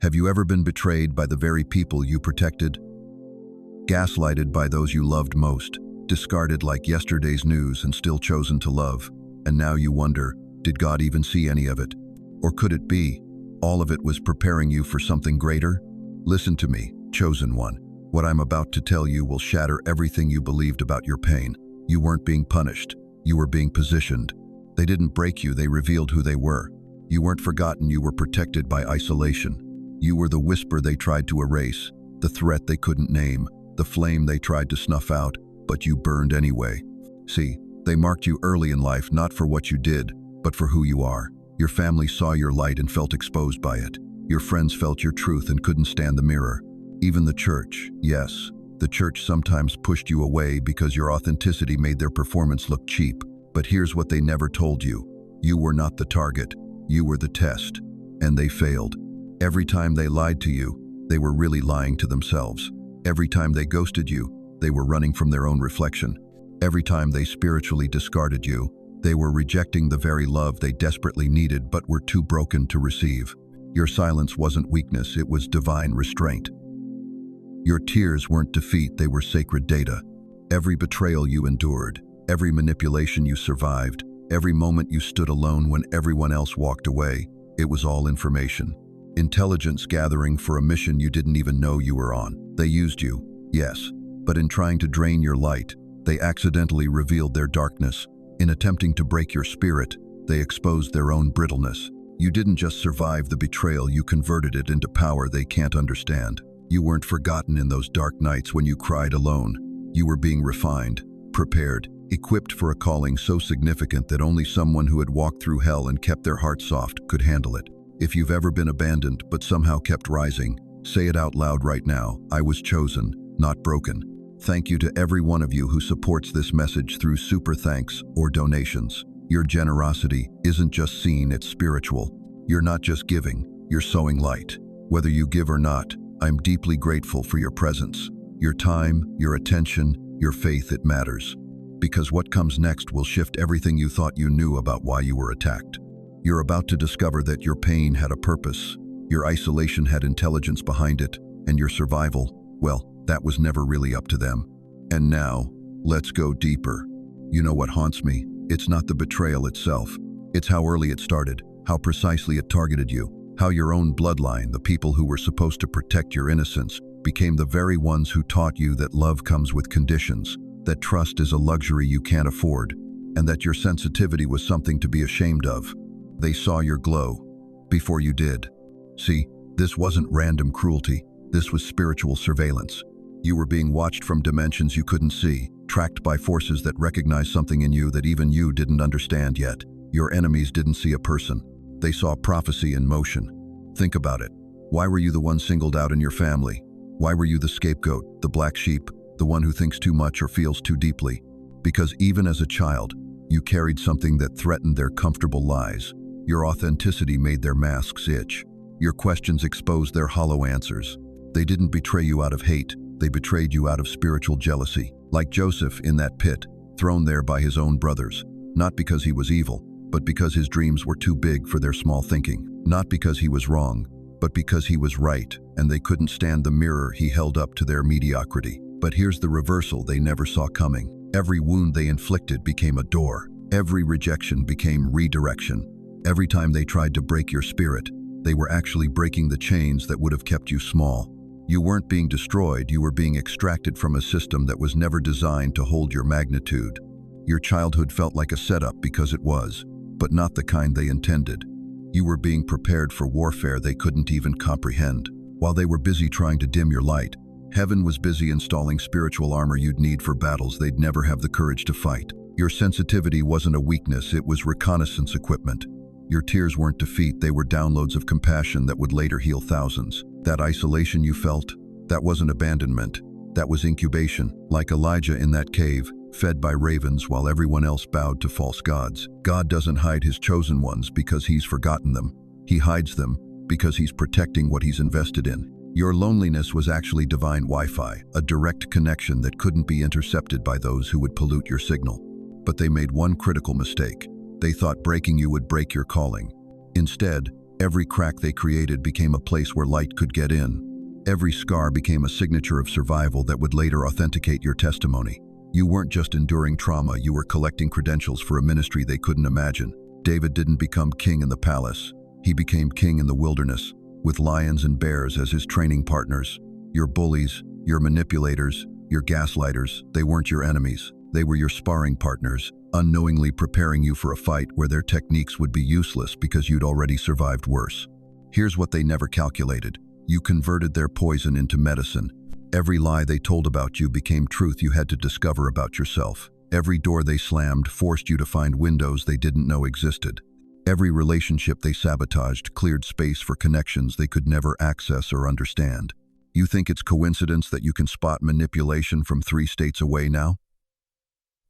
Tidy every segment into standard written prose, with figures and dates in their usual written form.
Have you ever been betrayed by the very people you protected? Gaslighted by those you loved most, discarded like yesterday's news and still chosen to love, and now you wonder, did God even see any of it? Or could it be, all of it was preparing you for something greater? Listen to me, chosen one. What I'm about to tell you will shatter everything you believed about your pain. You weren't being punished. You were being positioned. They didn't break you, they revealed who they were. You weren't forgotten, you were protected by isolation. You were the whisper they tried to erase, the threat they couldn't name, the flame they tried to snuff out, but you burned anyway. See, they marked you early in life not for what you did, but for who you are. Your family saw your light and felt exposed by it. Your friends felt your truth and couldn't stand the mirror. Even the church, yes, the church sometimes pushed you away because your authenticity made their performance look cheap. But here's what they never told you. You were not the target. You were the test. And they failed. Every time they lied to you, they were really lying to themselves. Every time they ghosted you, they were running from their own reflection. Every time they spiritually discarded you, they were rejecting the very love they desperately needed but were too broken to receive. Your silence wasn't weakness, it was divine restraint. Your tears weren't defeat, they were sacred data. Every betrayal you endured, every manipulation you survived, every moment you stood alone when everyone else walked away, it was all information. Intelligence gathering for a mission you didn't even know you were on. They used you, yes, but in trying to drain your light, they accidentally revealed their darkness. In attempting to break your spirit, they exposed their own brittleness. You didn't just survive the betrayal, you converted it into power they can't understand. You weren't forgotten in those dark nights when you cried alone. You were being refined, prepared, equipped for a calling so significant that only someone who had walked through hell and kept their heart soft could handle it. If you've ever been abandoned but somehow kept rising, say it out loud right now. I was chosen, not broken. Thank you to every one of you who supports this message through super thanks or donations. Your generosity isn't just seen, it's spiritual. You're not just giving, you're sowing light. Whether you give or not, I'm deeply grateful for your presence. Your time, your attention, your faith, it matters. Because what comes next will shift everything you thought you knew about why you were attacked. You're about to discover that your pain had a purpose, your isolation had intelligence behind it, and your survival, well, that was never really up to them. And now, let's go deeper. You know what haunts me? It's not the betrayal itself. It's how early it started, how precisely it targeted you, how your own bloodline, the people who were supposed to protect your innocence, became the very ones who taught you that love comes with conditions, that trust is a luxury you can't afford, and that your sensitivity was something to be ashamed of. They saw your glow before you did. See, this wasn't random cruelty. This was spiritual surveillance. You were being watched from dimensions you couldn't see, tracked by forces that recognized something in you that even you didn't understand yet. Your enemies didn't see a person. They saw prophecy in motion. Think about it. Why were you the one singled out in your family? Why were you the scapegoat, the black sheep, the one who thinks too much or feels too deeply? Because even as a child, you carried something that threatened their comfortable lies. Your authenticity made their masks itch. Your questions exposed their hollow answers. They didn't betray you out of hate. They betrayed you out of spiritual jealousy. Like Joseph in that pit, thrown there by his own brothers. Not because he was evil, but because his dreams were too big for their small thinking. Not because he was wrong, but because he was right, and they couldn't stand the mirror he held up to their mediocrity. But here's the reversal they never saw coming. Every wound they inflicted became a door. Every rejection became redirection. Every time they tried to break your spirit, they were actually breaking the chains that would have kept you small. You weren't being destroyed, you were being extracted from a system that was never designed to hold your magnitude. Your childhood felt like a setup because it was, but not the kind they intended. You were being prepared for warfare they couldn't even comprehend. While they were busy trying to dim your light, heaven was busy installing spiritual armor you'd need for battles they'd never have the courage to fight. Your sensitivity wasn't a weakness, it was reconnaissance equipment. Your tears weren't defeat, they were downloads of compassion that would later heal thousands. That isolation you felt, that wasn't abandonment, that was incubation. Like Elijah in that cave, fed by ravens while everyone else bowed to false gods. God doesn't hide his chosen ones because he's forgotten them. He hides them because he's protecting what he's invested in. Your loneliness was actually divine Wi-Fi, a direct connection that couldn't be intercepted by those who would pollute your signal. But they made one critical mistake. They thought breaking you would break your calling. Instead, Every crack they created became a place where light could get in. Every scar became a signature of survival that would later authenticate your testimony. You weren't just enduring trauma, you were collecting credentials for a ministry they couldn't imagine. David didn't become king in the palace. He became king in the wilderness, with lions and bears as his training partners. Your bullies, your manipulators, your gaslighters, they weren't your enemies. They were your sparring partners, unknowingly preparing you for a fight where their techniques would be useless because you'd already survived worse. Here's what they never calculated. You converted their poison into medicine. Every lie they told about you became truth you had to discover about yourself. Every door they slammed forced you to find windows they didn't know existed. Every relationship they sabotaged cleared space for connections they could never access or understand. You think it's coincidence that you can spot manipulation from 3 states away now?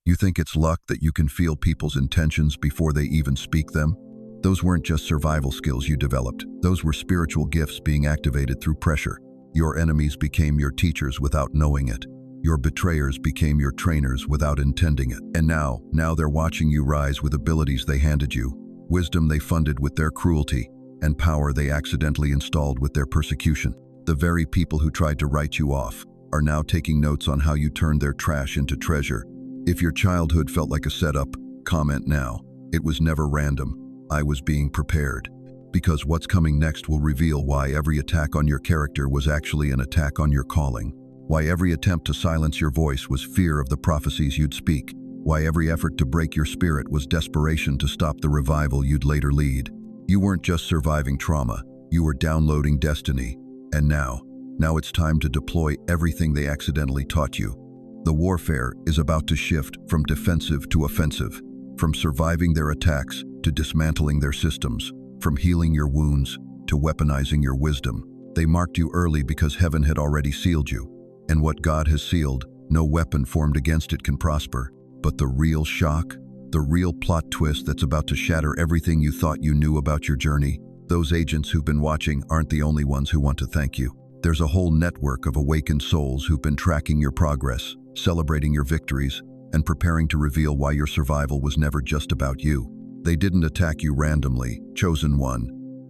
You think it's luck that you can feel people's intentions before they even speak them? Those weren't just survival skills you developed. Those were spiritual gifts being activated through pressure. Your enemies became your teachers without knowing it. Your betrayers became your trainers without intending it. And now they're watching you rise with abilities they handed you, wisdom they funded with their cruelty, and power they accidentally installed with their persecution. The very people who tried to write you off are now taking notes on how you turned their trash into treasure. If your childhood felt like a setup, comment now. It was never random. I was being prepared. Because what's coming next will reveal why every attack on your character was actually an attack on your calling. Why every attempt to silence your voice was fear of the prophecies you'd speak. Why every effort to break your spirit was desperation to stop the revival you'd later lead. You weren't just surviving trauma, you were downloading destiny. And now it's time to deploy everything they accidentally taught you. The warfare is about to shift from defensive to offensive, from surviving their attacks to dismantling their systems, from healing your wounds to weaponizing your wisdom. They marked you early because heaven had already sealed you. And what God has sealed, no weapon formed against it can prosper. But the real shock, the real plot twist that's about to shatter everything you thought you knew about your journey, those agents who've been watching aren't the only ones who want to thank you. There's a whole network of awakened souls who've been tracking your progress, celebrating your victories, and preparing to reveal why your survival was never just about you. They didn't attack you randomly, chosen one.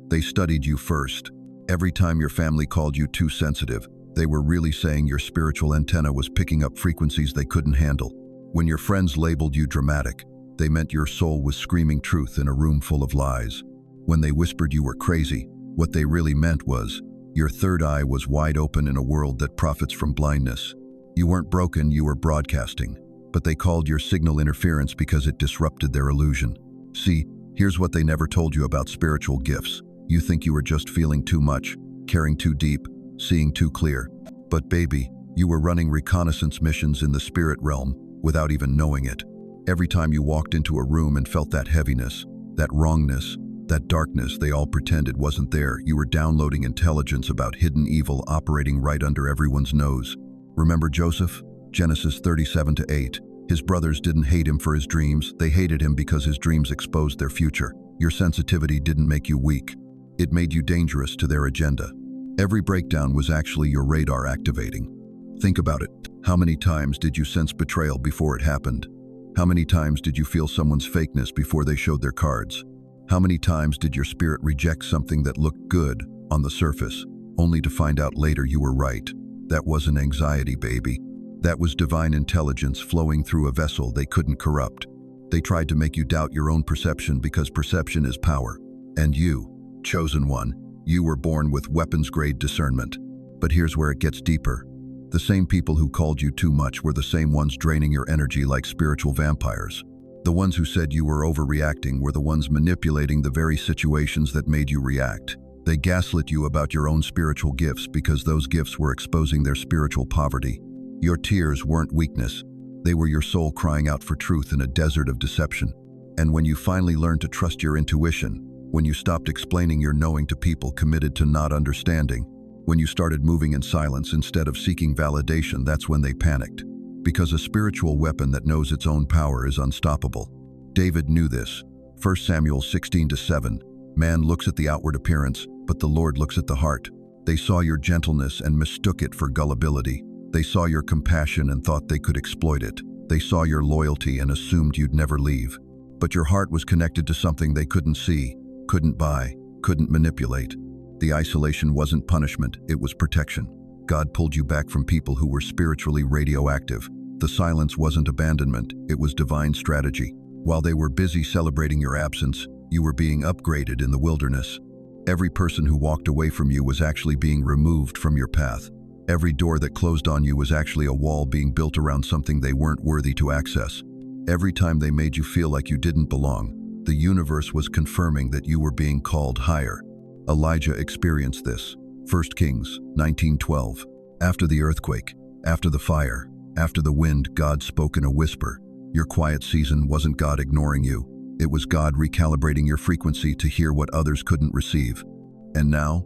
They studied you first. Every time your family called you too sensitive, they were really saying your spiritual antenna was picking up frequencies they couldn't handle. When your friends labeled you dramatic, they meant your soul was screaming truth in a room full of lies. When they whispered you were crazy, what they really meant was your third eye was wide open in a world that profits from blindness. You weren't broken, you were broadcasting, but they called your signal interference because it disrupted their illusion. See, here's what they never told you about spiritual gifts. You think you were just feeling too much, caring too deep, seeing too clear. But baby, you were running reconnaissance missions in the spirit realm without even knowing it. Every time you walked into a room and felt that heaviness, that wrongness, that darkness they all pretended wasn't there, you were downloading intelligence about hidden evil operating right under everyone's nose. Remember Joseph? Genesis 37:8. His brothers didn't hate him for his dreams, they hated him because his dreams exposed their future. Your sensitivity didn't make you weak. It made you dangerous to their agenda. Every breakdown was actually your radar activating. Think about it. How many times did you sense betrayal before it happened? How many times did you feel someone's fakeness before they showed their cards? How many times did your spirit reject something that looked good on the surface, only to find out later you were right? That wasn't anxiety, baby. That was divine intelligence flowing through a vessel they couldn't corrupt. They tried to make you doubt your own perception because perception is power. And you, chosen one, you were born with weapons-grade discernment. But here's where it gets deeper. The same people who called you too much were the same ones draining your energy like spiritual vampires. The ones who said you were overreacting were the ones manipulating the very situations that made you react. They gaslit you about your own spiritual gifts because those gifts were exposing their spiritual poverty. Your tears weren't weakness. They were your soul crying out for truth in a desert of deception. And when you finally learned to trust your intuition, when you stopped explaining your knowing to people committed to not understanding, when you started moving in silence instead of seeking validation, that's when they panicked. Because a spiritual weapon that knows its own power is unstoppable. David knew this. 1 Samuel 16:7. Man looks at the outward appearance, but the Lord looks at the heart. They saw your gentleness and mistook it for gullibility. They saw your compassion and thought they could exploit it. They saw your loyalty and assumed you'd never leave. But your heart was connected to something they couldn't see, couldn't buy. couldn't manipulate. The isolation wasn't punishment, it was protection. God pulled you back from people who were spiritually radioactive. The silence wasn't abandonment, it was divine strategy. While they were busy celebrating your absence, you were being upgraded in the wilderness. Every person who walked away from you was actually being removed from your path. Every door that closed on you was actually a wall being built around something they weren't worthy to access. Every time they made you feel like you didn't belong, the universe was confirming that you were being called higher. Elijah experienced this. 1 Kings 19:12. After the earthquake, after the fire, after the wind, God spoke in a whisper. Your quiet season wasn't God ignoring you. It was God recalibrating your frequency to hear what others couldn't receive. And now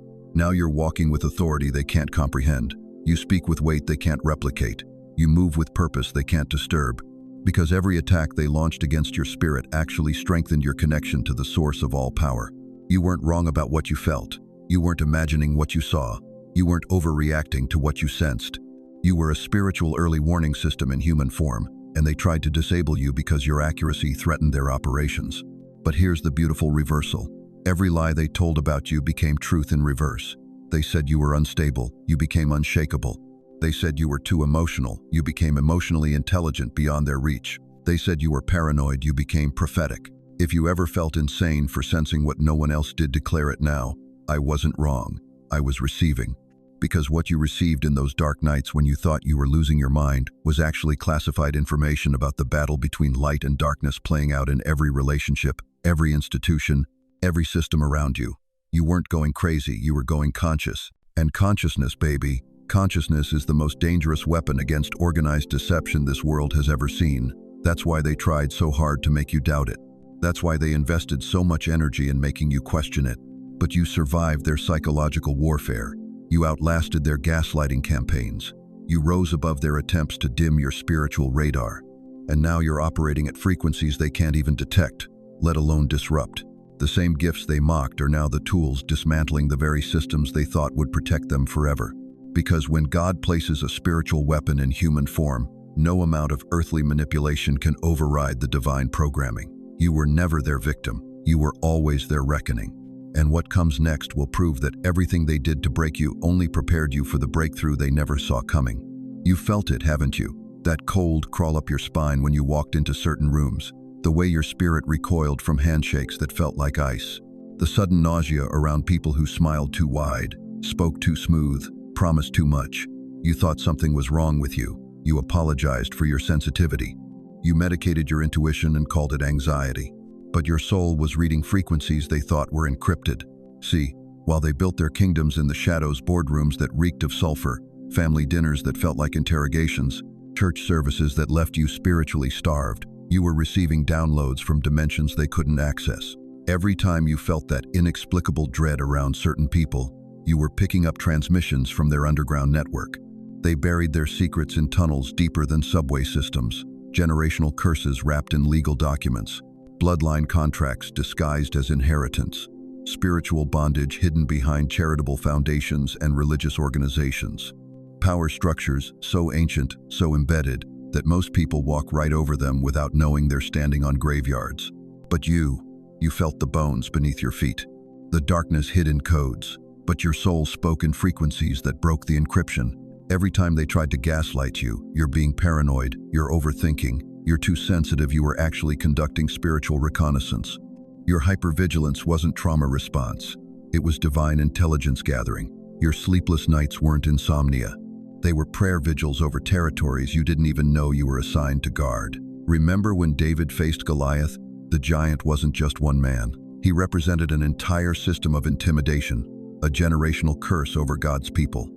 you're walking with authority they can't comprehend. You speak with weight they can't replicate. You move with purpose they can't disturb. Because every attack they launched against your spirit actually strengthened your connection to the source of all power. You weren't wrong about what you felt. You weren't imagining what you saw. You weren't overreacting to what you sensed. You were a spiritual early warning system in human form, and they tried to disable you because your accuracy threatened their operations. But here's the beautiful reversal. Every lie they told about you became truth in reverse. They said you were unstable, you became unshakable. They said you were too emotional, you became emotionally intelligent beyond their reach. They said you were paranoid, you became prophetic. If you ever felt insane for sensing what no one else did, declare it now. I wasn't wrong, I was receiving. Because what you received in those dark nights when you thought you were losing your mind was actually classified information about the battle between light and darkness playing out in every relationship, every institution, every system around you. You weren't going crazy, you were going conscious. And consciousness, baby, consciousness is the most dangerous weapon against organized deception this world has ever seen. That's why they tried so hard to make you doubt it. That's why they invested so much energy in making you question it. But you survived their psychological warfare. You outlasted their gaslighting campaigns. You rose above their attempts to dim your spiritual radar. And now you're operating at frequencies they can't even detect, let alone disrupt. The same gifts they mocked are now the tools dismantling the very systems they thought would protect them forever. Because when God places a spiritual weapon in human form, no amount of earthly manipulation can override the divine programming. You were never their victim. You were always their reckoning. And what comes next will prove that everything they did to break you only prepared you for the breakthrough they never saw coming. You felt it, haven't you? That cold crawl up your spine when you walked into certain rooms. The way your spirit recoiled from handshakes that felt like ice. The sudden nausea around people who smiled too wide, spoke too smooth, promised too much. You thought something was wrong with you. You apologized for your sensitivity. You medicated your intuition and called it anxiety. But your soul was reading frequencies they thought were encrypted. See, while they built their kingdoms in the shadows, boardrooms that reeked of sulfur, family dinners that felt like interrogations, church services that left you spiritually starved, you were receiving downloads from dimensions they couldn't access. Every time you felt that inexplicable dread around certain people, you were picking up transmissions from their underground network. They buried their secrets in tunnels deeper than subway systems, generational curses wrapped in legal documents, bloodline contracts disguised as inheritance, spiritual bondage hidden behind charitable foundations and religious organizations, power structures so ancient, so embedded, that most people walk right over them without knowing they're standing on graveyards. But you felt the bones beneath your feet. The darkness hid in codes, but your soul spoke in frequencies that broke the encryption. Every time they tried to gaslight you, you're being paranoid, you're overthinking, you're too sensitive, you were actually conducting spiritual reconnaissance. Your hypervigilance wasn't trauma response. It was divine intelligence gathering. Your sleepless nights weren't insomnia. They were prayer vigils over territories you didn't even know you were assigned to guard. Remember when David faced Goliath? The giant wasn't just one man. He represented an entire system of intimidation, a generational curse over God's people.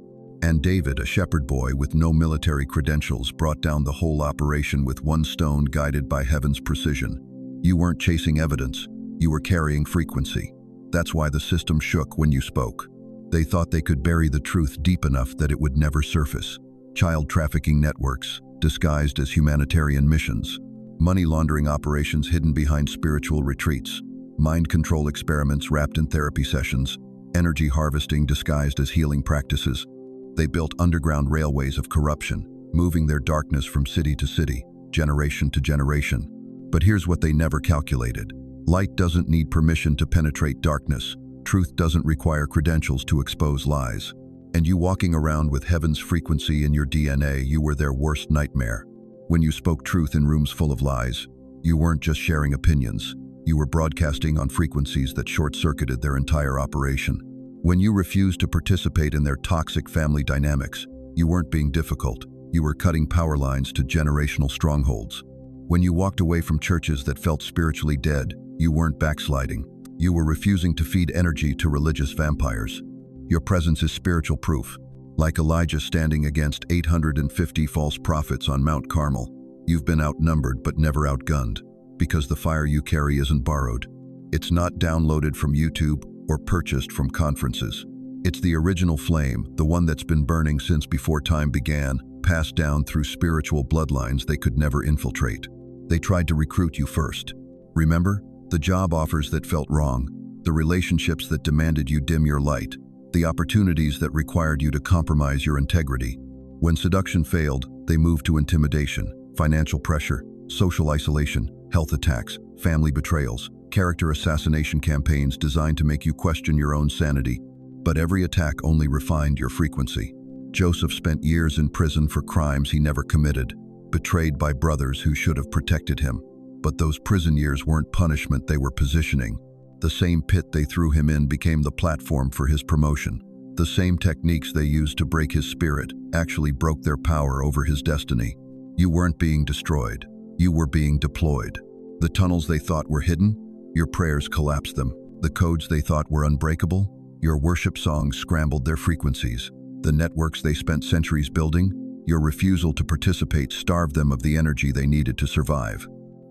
And David, a shepherd boy with no military credentials, brought down the whole operation with one stone guided by heaven's precision. You weren't chasing evidence, you were carrying frequency. That's why the system shook when you spoke. They thought they could bury the truth deep enough that it would never surface. Child trafficking networks, disguised as humanitarian missions. Money laundering operations hidden behind spiritual retreats. Mind control experiments wrapped in therapy sessions. Energy harvesting disguised as healing practices. They built underground railways of corruption, moving their darkness from city to city, generation to generation. But here's what they never calculated. Light doesn't need permission to penetrate darkness. Truth doesn't require credentials to expose lies. And you walking around with heaven's frequency in your DNA, you were their worst nightmare. When you spoke truth in rooms full of lies, you weren't just sharing opinions. You were broadcasting on frequencies that short-circuited their entire operation. When you refused to participate in their toxic family dynamics, you weren't being difficult. You were cutting power lines to generational strongholds. When you walked away from churches that felt spiritually dead, you weren't backsliding. You were refusing to feed energy to religious vampires. Your presence is spiritual proof. Like Elijah standing against 850 false prophets on Mount Carmel, you've been outnumbered but never outgunned, because the fire you carry isn't borrowed. It's not downloaded from YouTube or purchased from conferences. It's the original flame, the one that's been burning since before time began, passed down through spiritual bloodlines they could never infiltrate. They tried to recruit you first. Remember? The job offers that felt wrong, the relationships that demanded you dim your light, the opportunities that required you to compromise your integrity. When seduction failed, they moved to intimidation, financial pressure, social isolation, health attacks, family betrayals, character assassination campaigns designed to make you question your own sanity. But every attack only refined your frequency. Joseph spent years in prison for crimes he never committed, betrayed by brothers who should have protected him. But those prison years weren't punishment, they were positioning. The same pit they threw him in became the platform for his promotion. The same techniques they used to break his spirit actually broke their power over his destiny. You weren't being destroyed. You were being deployed. The tunnels they thought were hidden, your prayers collapsed them. The codes they thought were unbreakable, your worship songs scrambled their frequencies. The networks they spent centuries building, your refusal to participate starved them of the energy they needed to survive.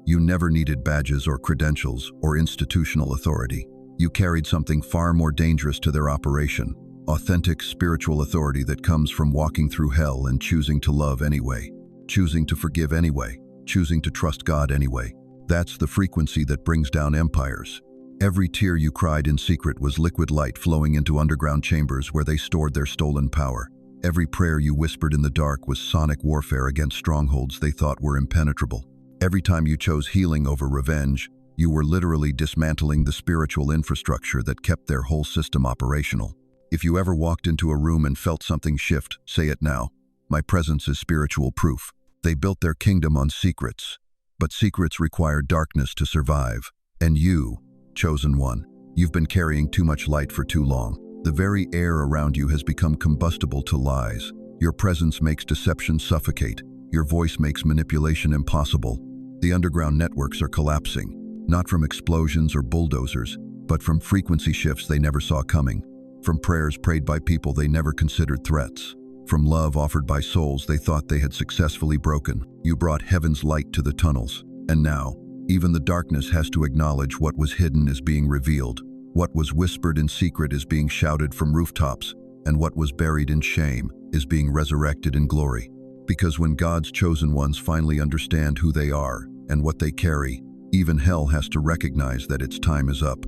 You never needed badges or credentials or institutional authority. You carried something far more dangerous to their operation, authentic spiritual authority that comes from walking through hell and choosing to love anyway, choosing to forgive anyway, choosing to trust God anyway. That's the frequency that brings down empires. Every tear you cried in secret was liquid light flowing into underground chambers where they stored their stolen power. Every prayer you whispered in the dark was sonic warfare against strongholds they thought were impenetrable. Every time you chose healing over revenge, you were literally dismantling the spiritual infrastructure that kept their whole system operational. If you ever walked into a room and felt something shift, say it now. My presence is spiritual proof. They built their kingdom on secrets, but secrets require darkness to survive. And you, chosen one, you've been carrying too much light for too long. The very air around you has become combustible to lies. Your presence makes deception suffocate. Your voice makes manipulation impossible. The underground networks are collapsing, not from explosions or bulldozers, but from frequency shifts they never saw coming, from prayers prayed by people they never considered threats, from love offered by souls they thought they had successfully broken. You brought heaven's light to the tunnels, and now, even the darkness has to acknowledge what was hidden is being revealed, what was whispered in secret is being shouted from rooftops, and what was buried in shame is being resurrected in glory. Because when God's chosen ones finally understand who they are and what they carry, even hell has to recognize that its time is up.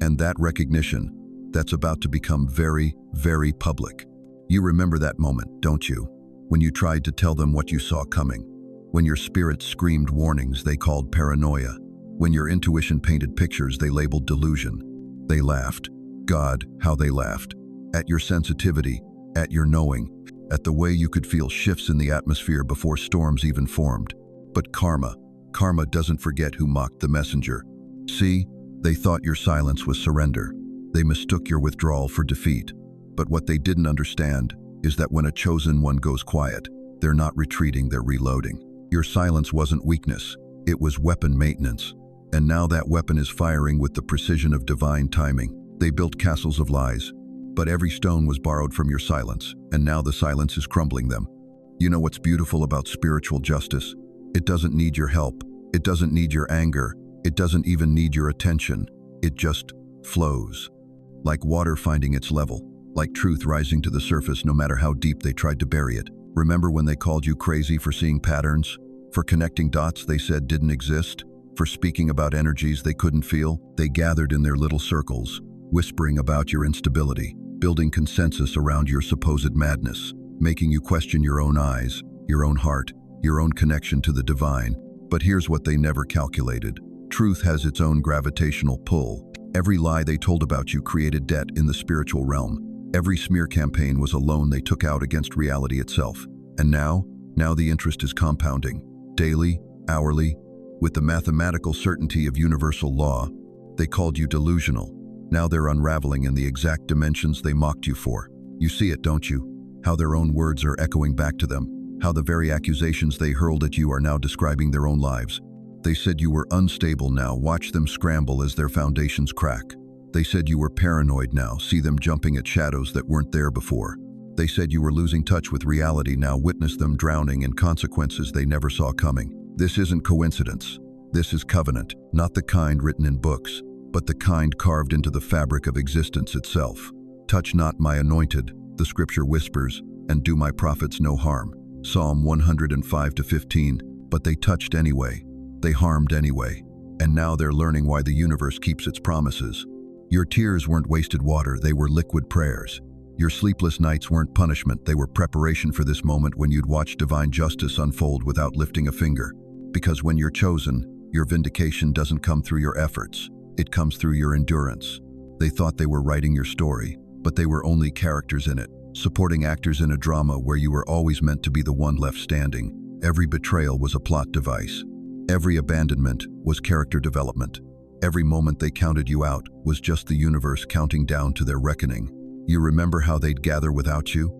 And that recognition, that's about to become very, very public. You remember that moment, don't you? When you tried to tell them what you saw coming. When your spirit screamed warnings they called paranoia. When your intuition painted pictures they labeled delusion. They laughed. God, how they laughed. At your sensitivity, at your knowing, at the way you could feel shifts in the atmosphere before storms even formed. But karma doesn't forget who mocked the messenger. See, they thought your silence was surrender. They mistook your withdrawal for defeat. But what they didn't understand is that when a chosen one goes quiet, they're not retreating, they're reloading. Your silence wasn't weakness, it was weapon maintenance. And now that weapon is firing with the precision of divine timing. They built castles of lies, but every stone was borrowed from your silence, and now the silence is crumbling them. You know what's beautiful about spiritual justice? It doesn't need your help. It doesn't need your anger. It doesn't even need your attention. It just flows. Like water finding its level. Like truth rising to the surface no matter how deep they tried to bury it. Remember when they called you crazy for seeing patterns? For connecting dots they said didn't exist? For speaking about energies they couldn't feel? They gathered in their little circles, whispering about your instability, building consensus around your supposed madness, making you question your own eyes, your own heart, your own connection to the divine. But here's what they never calculated. Truth has its own gravitational pull. Every lie they told about you created debt in the spiritual realm. Every smear campaign was a loan they took out against reality itself. And now the interest is compounding. Daily, hourly, with the mathematical certainty of universal law. They called you delusional. Now they're unraveling in the exact dimensions they mocked you for. You see it, don't you? How their own words are echoing back to them. How the very accusations they hurled at you are now describing their own lives. They said you were unstable, now watch them scramble as their foundations crack. They said you were paranoid, now see them jumping at shadows that weren't there before. They said you were losing touch with reality, now witness them drowning in consequences they never saw coming. This isn't coincidence. This is covenant, not the kind written in books, but the kind carved into the fabric of existence itself. Touch not my anointed, the scripture whispers, and do my prophets no harm. Psalm 105-15. But they touched anyway. They harmed anyway. And now they're learning why the universe keeps its promises. Your tears weren't wasted water, they were liquid prayers. Your sleepless nights weren't punishment, they were preparation for this moment when you'd watch divine justice unfold without lifting a finger. Because when you're chosen, your vindication doesn't come through your efforts. It comes through your endurance. They thought they were writing your story, but they were only characters in it, supporting actors in a drama where you were always meant to be the one left standing. Every betrayal was a plot device. Every abandonment was character development. Every moment they counted you out was just the universe counting down to their reckoning. You remember how they'd gather without you?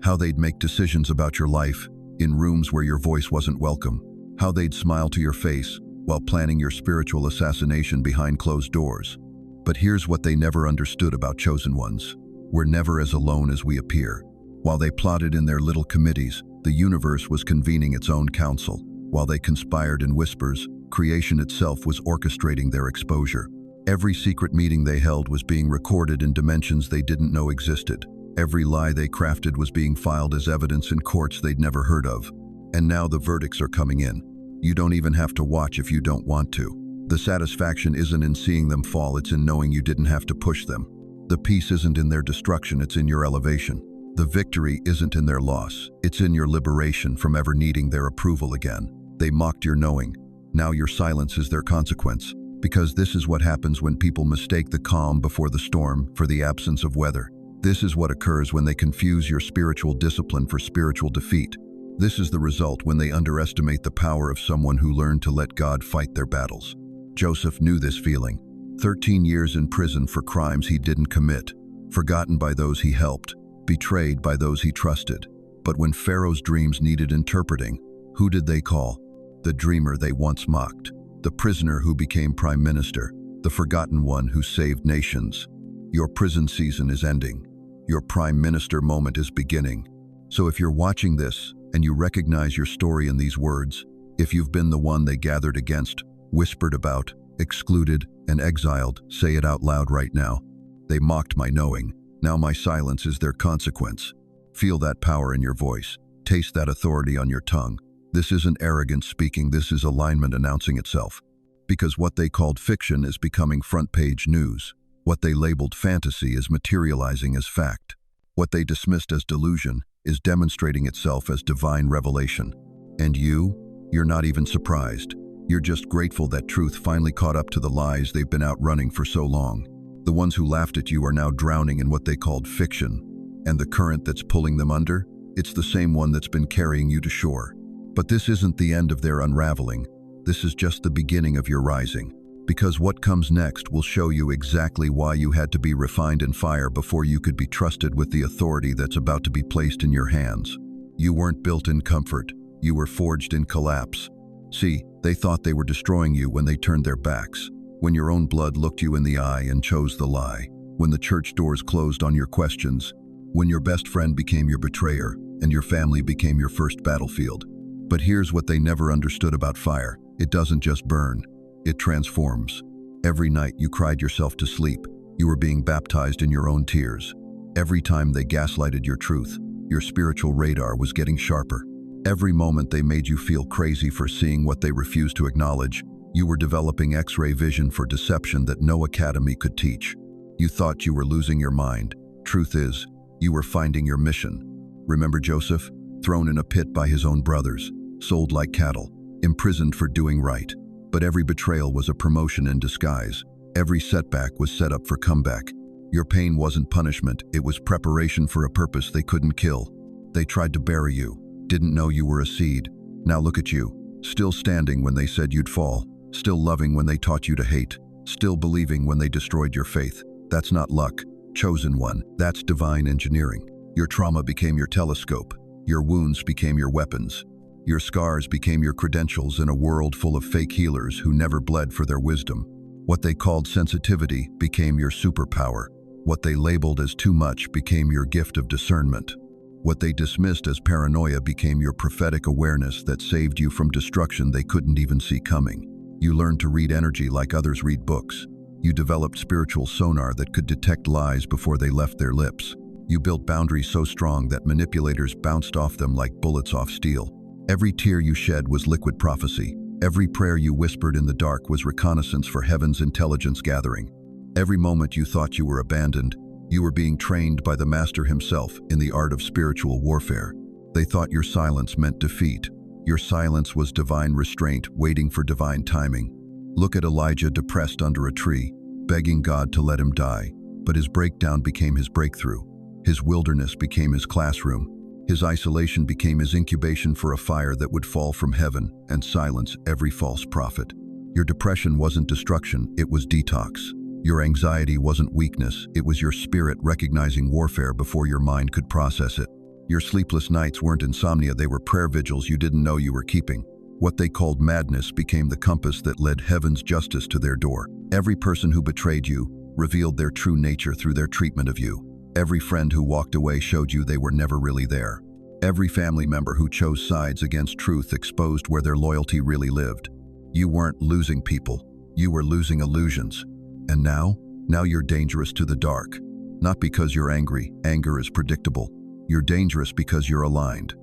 How they'd make decisions about your life in rooms where your voice wasn't welcome? How they'd smile to your face while planning your spiritual assassination behind closed doors? But here's what they never understood about chosen ones. We're never as alone as we appear. While they plotted in their little committees, the universe was convening its own council. While they conspired in whispers, creation itself was orchestrating their exposure. Every secret meeting they held was being recorded in dimensions they didn't know existed. Every lie they crafted was being filed as evidence in courts they'd never heard of. And now the verdicts are coming in. You don't even have to watch if you don't want to. The satisfaction isn't in seeing them fall, it's in knowing you didn't have to push them. The peace isn't in their destruction, it's in your elevation. The victory isn't in their loss, it's in your liberation from ever needing their approval again. They mocked your knowing. Now your silence is their consequence. Because this is what happens when people mistake the calm before the storm for the absence of weather. This is what occurs when they confuse your spiritual discipline for spiritual defeat. This is the result when they underestimate the power of someone who learned to let God fight their battles. Joseph knew this feeling. 13 years in prison for crimes he didn't commit, forgotten by those he helped, betrayed by those he trusted. But when Pharaoh's dreams needed interpreting, who did they call? The dreamer they once mocked. The prisoner who became prime minister, the forgotten one who saved nations. Your prison season is ending. Your prime minister moment is beginning. So if you're watching this and you recognize your story in these words, if you've been the one they gathered against, whispered about, excluded, and exiled, say it out loud right now. They mocked my knowing. Now my silence is their consequence. Feel that power in your voice. Taste that authority on your tongue. This isn't arrogance speaking, this is alignment announcing itself. Because what they called fiction is becoming front-page news. What they labeled fantasy is materializing as fact. What they dismissed as delusion is demonstrating itself as divine revelation. And you're not even surprised. You're just grateful that truth finally caught up to the lies they've been outrunning for so long. The ones who laughed at you are now drowning in what they called fiction. And the current that's pulling them under, it's the same one that's been carrying you to shore. But this isn't the end of their unraveling. This is just the beginning of your rising. Because what comes next will show you exactly why you had to be refined in fire before you could be trusted with the authority that's about to be placed in your hands. You weren't built in comfort. You were forged in collapse. See, they thought they were destroying you when they turned their backs. When your own blood looked you in the eye and chose the lie. When the church doors closed on your questions. When your best friend became your betrayer and your family became your first battlefield. But here's what they never understood about fire. It doesn't just burn, it transforms. Every night you cried yourself to sleep, you were being baptized in your own tears. Every time they gaslighted your truth, your spiritual radar was getting sharper. Every moment they made you feel crazy for seeing what they refused to acknowledge, you were developing X-ray vision for deception that no academy could teach. You thought you were losing your mind. Truth is, you were finding your mission. Remember Joseph? Thrown in a pit by his own brothers, sold like cattle, imprisoned for doing right. But every betrayal was a promotion in disguise. Every setback was set up for comeback. Your pain wasn't punishment, it was preparation for a purpose they couldn't kill. They tried to bury you, didn't know you were a seed. Now look at you, still standing when they said you'd fall, still loving when they taught you to hate, still believing when they destroyed your faith. That's not luck, chosen one, that's divine engineering. Your trauma became your telescope, your wounds became your weapons. Your scars became your credentials in a world full of fake healers who never bled for their wisdom. What they called sensitivity became your superpower. What they labeled as too much became your gift of discernment. What they dismissed as paranoia became your prophetic awareness that saved you from destruction they couldn't even see coming. You learned to read energy like others read books. You developed spiritual sonar that could detect lies before they left their lips. You built boundaries so strong that manipulators bounced off them like bullets off steel. Every tear you shed was liquid prophecy. Every prayer you whispered in the dark was reconnaissance for heaven's intelligence gathering. Every moment you thought you were abandoned, you were being trained by the Master himself in the art of spiritual warfare. They thought your silence meant defeat. Your silence was divine restraint, waiting for divine timing. Look at Elijah depressed under a tree, begging God to let him die, but his breakdown became his breakthrough. His wilderness became his classroom. His isolation became his incubation for a fire that would fall from heaven and silence every false prophet. Your depression wasn't destruction, it was detox. Your anxiety wasn't weakness, it was your spirit recognizing warfare before your mind could process it. Your sleepless nights weren't insomnia, they were prayer vigils you didn't know you were keeping. What they called madness became the compass that led heaven's justice to their door. Every person who betrayed you revealed their true nature through their treatment of you. Every friend who walked away showed you they were never really there. Every family member who chose sides against truth exposed where their loyalty really lived. You weren't losing people, you were losing illusions. And now you're dangerous to the dark. Not because you're angry, anger is predictable. You're dangerous because you're aligned.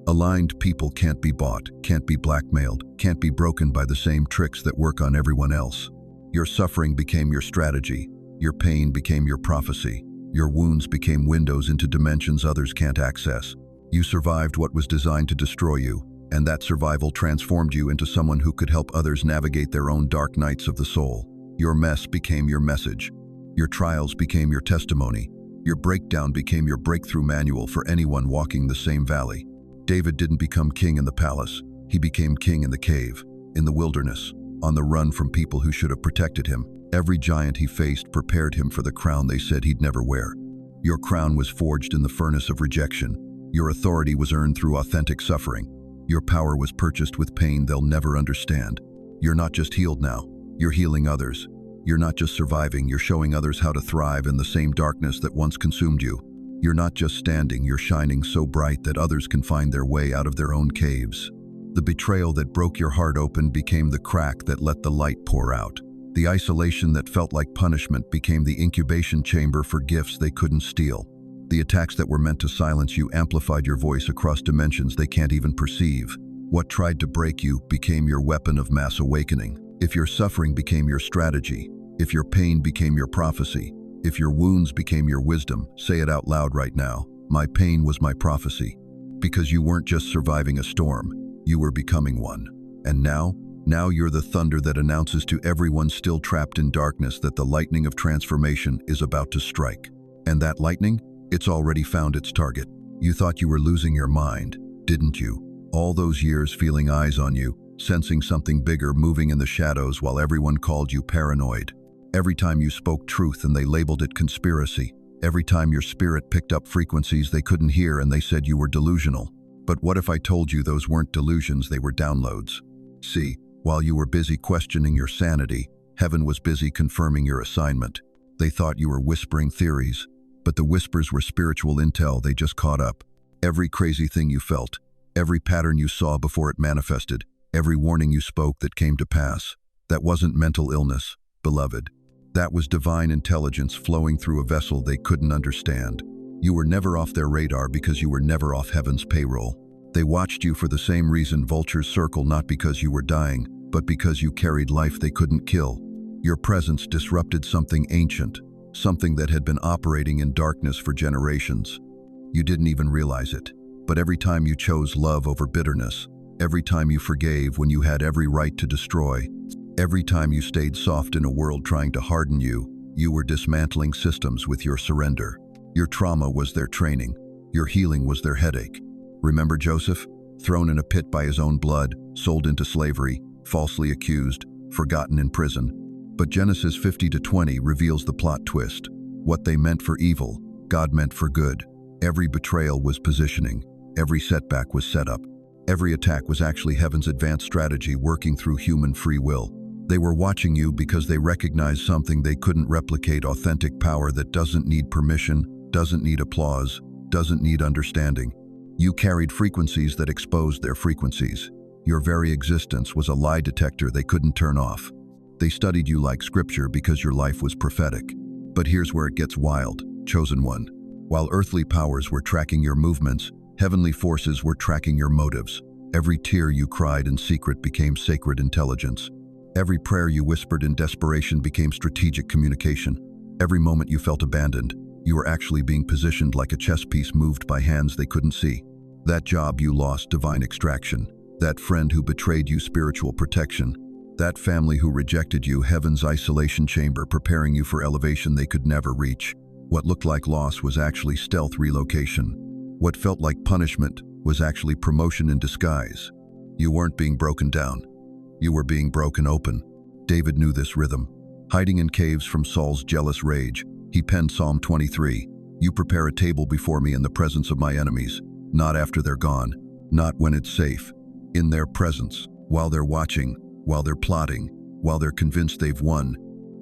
Aligned people can't be bought, can't be blackmailed, can't be broken by the same tricks that work on everyone else. Your suffering became your strategy. Your pain became your prophecy. Your wounds became windows into dimensions others can't access. You survived what was designed to destroy you, and that survival transformed you into someone who could help others navigate their own dark nights of the soul. Your mess became your message. Your trials became your testimony. Your breakdown became your breakthrough manual for anyone walking the same valley. David didn't become king in the palace. He became king in the cave, in the wilderness, on the run from people who should have protected him. Every giant he faced prepared him for the crown they said he'd never wear. Your crown was forged in the furnace of rejection. Your authority was earned through authentic suffering. Your power was purchased with pain they'll never understand. You're not just healed now, you're healing others. You're not just surviving, you're showing others how to thrive in the same darkness that once consumed you. You're not just standing, you're shining so bright that others can find their way out of their own caves. The betrayal that broke your heart open became the crack that let the light pour out. The isolation that felt like punishment became the incubation chamber for gifts they couldn't steal. The attacks that were meant to silence you amplified your voice across dimensions they can't even perceive. What tried to break you became your weapon of mass awakening. If your suffering became your strategy, if your pain became your prophecy, if your wounds became your wisdom, say it out loud right now. My pain was my prophecy. Because you weren't just surviving a storm, you were becoming one. And now you're the thunder that announces to everyone still trapped in darkness that the lightning of transformation is about to strike. And that lightning? It's already found its target. You thought you were losing your mind, didn't you? All those years feeling eyes on you, sensing something bigger moving in the shadows while everyone called you paranoid. Every time you spoke truth and they labeled it conspiracy. Every time your spirit picked up frequencies they couldn't hear and they said you were delusional. But what if I told you those weren't delusions, they were downloads? See, while you were busy questioning your sanity, heaven was busy confirming your assignment. They thought you were whispering theories, but the whispers were spiritual intel they just caught up. Every crazy thing you felt, every pattern you saw before it manifested, every warning you spoke that came to pass, that wasn't mental illness, beloved. That was divine intelligence flowing through a vessel they couldn't understand. You were never off their radar because you were never off heaven's payroll. They watched you for the same reason vultures circle, not because you were dying, but because you carried life they couldn't kill. Your presence disrupted something ancient, something that had been operating in darkness for generations. You didn't even realize it, but every time you chose love over bitterness, every time you forgave when you had every right to destroy, Every time you stayed soft in a world trying to harden you, you were dismantling systems with your surrender. Your trauma was their training. Your healing was their headache. Remember Joseph? Thrown in a pit by his own blood, sold into slavery, falsely accused, forgotten in prison. But Genesis 50-20 reveals the plot twist. What they meant for evil, God meant for good. Every betrayal was positioning. Every setback was set up. Every attack was actually heaven's advanced strategy working through human free will. They were watching you because they recognized something they couldn't replicate: authentic power that doesn't need permission, doesn't need applause, doesn't need understanding. You carried frequencies that exposed their frequencies. Your very existence was a lie detector they couldn't turn off. They studied you like scripture because your life was prophetic. But here's where it gets wild, chosen one. While earthly powers were tracking your movements, heavenly forces were tracking your motives. Every tear you cried in secret became sacred intelligence. Every prayer you whispered in desperation became strategic communication. Every moment you felt abandoned, you were actually being positioned like a chess piece moved by hands they couldn't see. That job you lost, divine extraction. That friend who betrayed you, spiritual protection. That family who rejected you, heaven's isolation chamber, preparing you for elevation they could never reach. What looked like loss was actually stealth relocation. What felt like punishment was actually promotion in disguise. You weren't being broken down. You were being broken open. David knew this rhythm. Hiding in caves from Saul's jealous rage, he penned Psalm 23. You prepare a table before me in the presence of my enemies. Not after they're gone. Not when it's safe. In their presence. While they're watching. While they're plotting. While they're convinced they've won.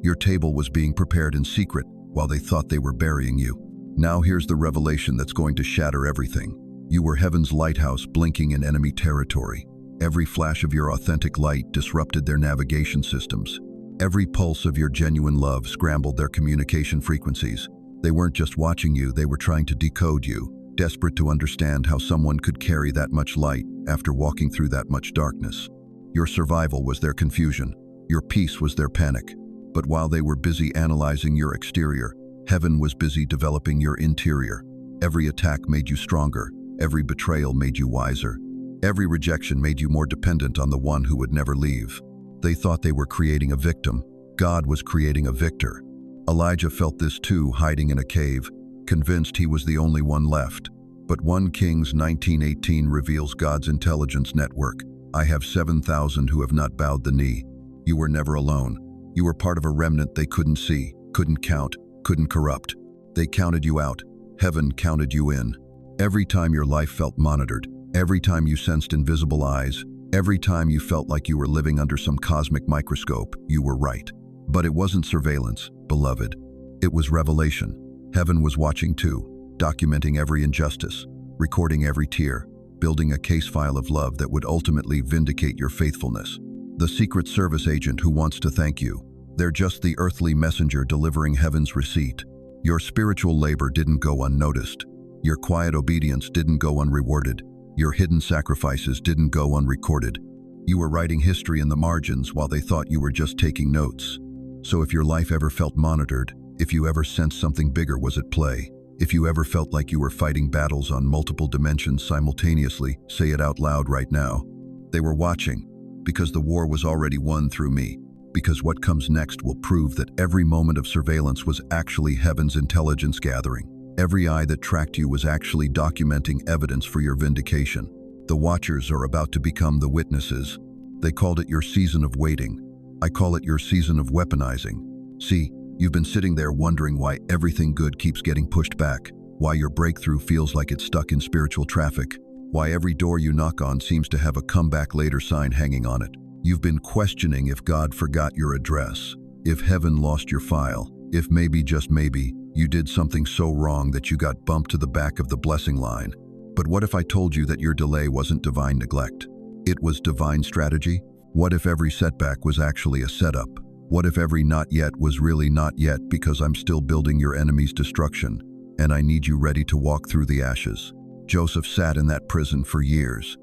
Your table was being prepared in secret while they thought they were burying you. Now here's the revelation that's going to shatter everything. You were heaven's lighthouse blinking in enemy territory. Every flash of your authentic light disrupted their navigation systems. Every pulse of your genuine love scrambled their communication frequencies. They weren't just watching you, they were trying to decode you, desperate to understand how someone could carry that much light after walking through that much darkness. Your survival was their confusion. Your peace was their panic. But while they were busy analyzing your exterior, heaven was busy developing your interior. Every attack made you stronger. Every betrayal made you wiser. Every rejection made you more dependent on the one who would never leave. They thought they were creating a victim. God was creating a victor. Elijah felt this too, hiding in a cave, convinced he was the only one left. But 1 Kings 19:18 reveals God's intelligence network. I have 7,000 who have not bowed the knee. You were never alone. You were part of a remnant they couldn't see, couldn't count, couldn't corrupt. They counted you out. Heaven counted you in. Every time your life felt monitored, every time you sensed invisible eyes, every time you felt like you were living under some cosmic microscope, you were right. But it wasn't surveillance, beloved. It was revelation. Heaven was watching too, documenting every injustice, recording every tear, building a case file of love that would ultimately vindicate your faithfulness. The Secret Service agent who wants to thank you. They're just the earthly messenger delivering heaven's receipt. Your spiritual labor didn't go unnoticed. Your quiet obedience didn't go unrewarded. Your hidden sacrifices didn't go unrecorded. You were writing history in the margins while they thought you were just taking notes. So if your life ever felt monitored, if you ever sensed something bigger was at play, if you ever felt like you were fighting battles on multiple dimensions simultaneously, say it out loud right now. They were watching, because the war was already won through me, because what comes next will prove that every moment of surveillance was actually heaven's intelligence gathering. Every eye that tracked you was actually documenting evidence for your vindication. The watchers are about to become the witnesses. They called it your season of waiting. I call it your season of weaponizing. See, you've been sitting there wondering why everything good keeps getting pushed back, why your breakthrough feels like it's stuck in spiritual traffic, why every door you knock on seems to have a come back later sign hanging on it. You've been questioning if God forgot your address, if heaven lost your file, if maybe, just maybe, you did something so wrong that you got bumped to the back of the blessing line. But what if I told you that your delay wasn't divine neglect? It was divine strategy? What if every setback was actually a setup? What if every not yet was really not yet because I'm still building your enemy's destruction, and I need you ready to walk through the ashes? Joseph sat in that prison for years.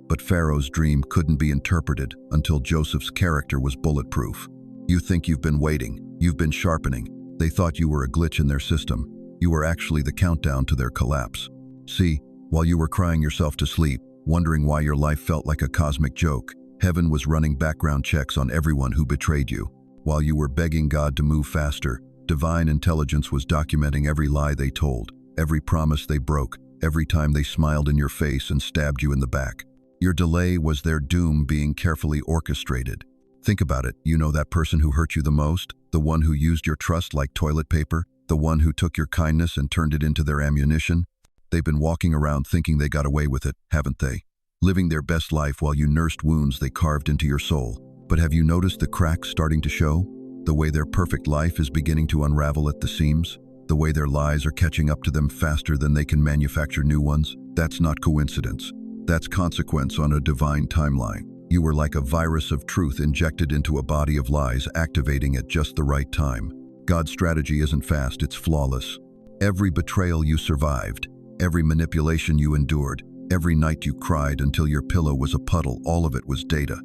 But Pharaoh's dream couldn't be interpreted until Joseph's character was bulletproof. You think you've been waiting, you've been sharpening. They thought you were a glitch in their system. You were actually the countdown to their collapse. See, while you were crying yourself to sleep, wondering why your life felt like a cosmic joke, Heaven was running background checks on everyone who betrayed you. While you were begging God to move faster, divine intelligence was documenting every lie they told, every promise they broke, every time they smiled in your face and stabbed you in the back. Your delay was their doom being carefully orchestrated. Think about it. You know that person who hurt you the most? The one who used your trust like toilet paper? The one who took your kindness and turned it into their ammunition? They've been walking around thinking they got away with it, haven't they? Living their best life while you nursed wounds they carved into your soul. But have you noticed the cracks starting to show? The way their perfect life is beginning to unravel at the seams? The way their lies are catching up to them faster than they can manufacture new ones? That's not coincidence. That's consequence on a divine timeline. You were like a virus of truth injected into a body of lies, activating at just the right time. God's strategy isn't fast, it's flawless. Every betrayal you survived, every manipulation you endured, every night you cried until your pillow was a puddle, all of it was data.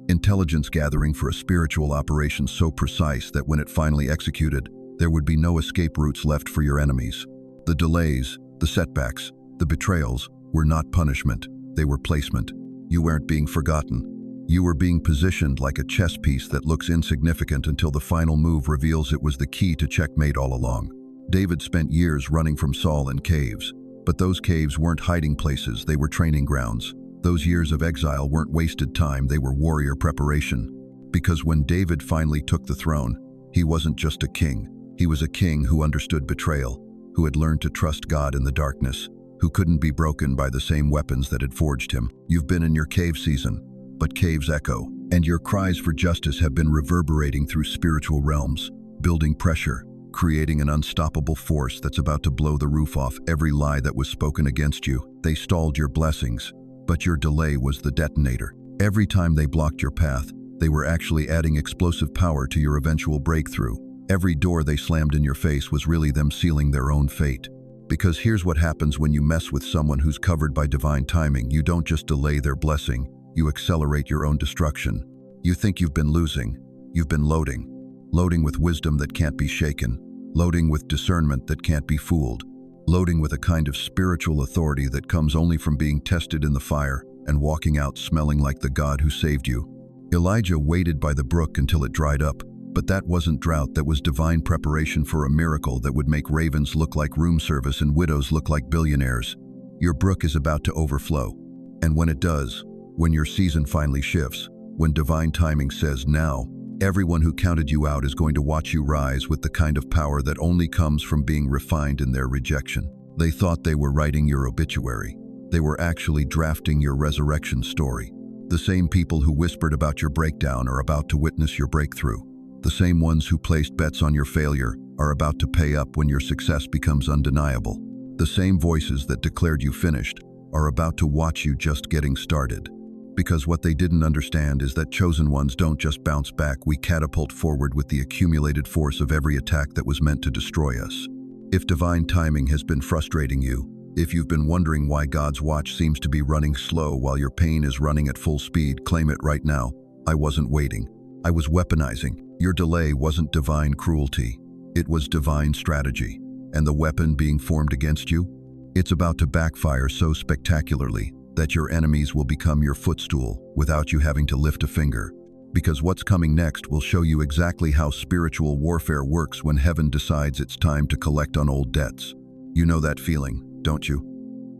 Intelligence gathering for a spiritual operation so precise that when it finally executed, there would be no escape routes left for your enemies. The delays, the setbacks, the betrayals were not punishment, they were placement. You weren't being forgotten. You were being positioned like a chess piece that looks insignificant until the final move reveals it was the key to checkmate all along. David spent years running from Saul in caves, but those caves weren't hiding places, they were training grounds. Those years of exile weren't wasted time, they were warrior preparation. Because when David finally took the throne, he wasn't just a king. He was a king who understood betrayal, who had learned to trust God in the darkness, who couldn't be broken by the same weapons that had forged him. You've been in your cave season, but caves echo, and your cries for justice have been reverberating through spiritual realms, building pressure, creating an unstoppable force that's about to blow the roof off every lie that was spoken against you. They stalled your blessings, but your delay was the detonator. Every time they blocked your path, they were actually adding explosive power to your eventual breakthrough. Every door they slammed in your face was really them sealing their own fate. Because here's what happens when you mess with someone who's covered by divine timing. You don't just delay their blessing, you accelerate your own destruction. You think you've been losing, you've been loading. Loading with wisdom that can't be shaken, loading with discernment that can't be fooled, loading with a kind of spiritual authority that comes only from being tested in the fire and walking out smelling like the God who saved you. Elijah waited by the brook until it dried up, but that wasn't drought, that was divine preparation for a miracle that would make ravens look like room service and widows look like billionaires. Your brook is about to overflow, and when it does, when your season finally shifts, when divine timing says now, everyone who counted you out is going to watch you rise with the kind of power that only comes from being refined in their rejection. They thought they were writing your obituary. They were actually drafting your resurrection story. The same people who whispered about your breakdown are about to witness your breakthrough. The same ones who placed bets on your failure are about to pay up when your success becomes undeniable. The same voices that declared you finished are about to watch you just getting started. Because what they didn't understand is that chosen ones don't just bounce back, we catapult forward with the accumulated force of every attack that was meant to destroy us. If divine timing has been frustrating you, if you've been wondering why God's watch seems to be running slow while your pain is running at full speed, claim it right now. I wasn't waiting. I was weaponizing. Your delay wasn't divine cruelty. It was divine strategy. And the weapon being formed against you? It's about to backfire so spectacularly that your enemies will become your footstool without you having to lift a finger. Because what's coming next will show you exactly how spiritual warfare works when heaven decides it's time to collect on old debts. You know that feeling, don't you?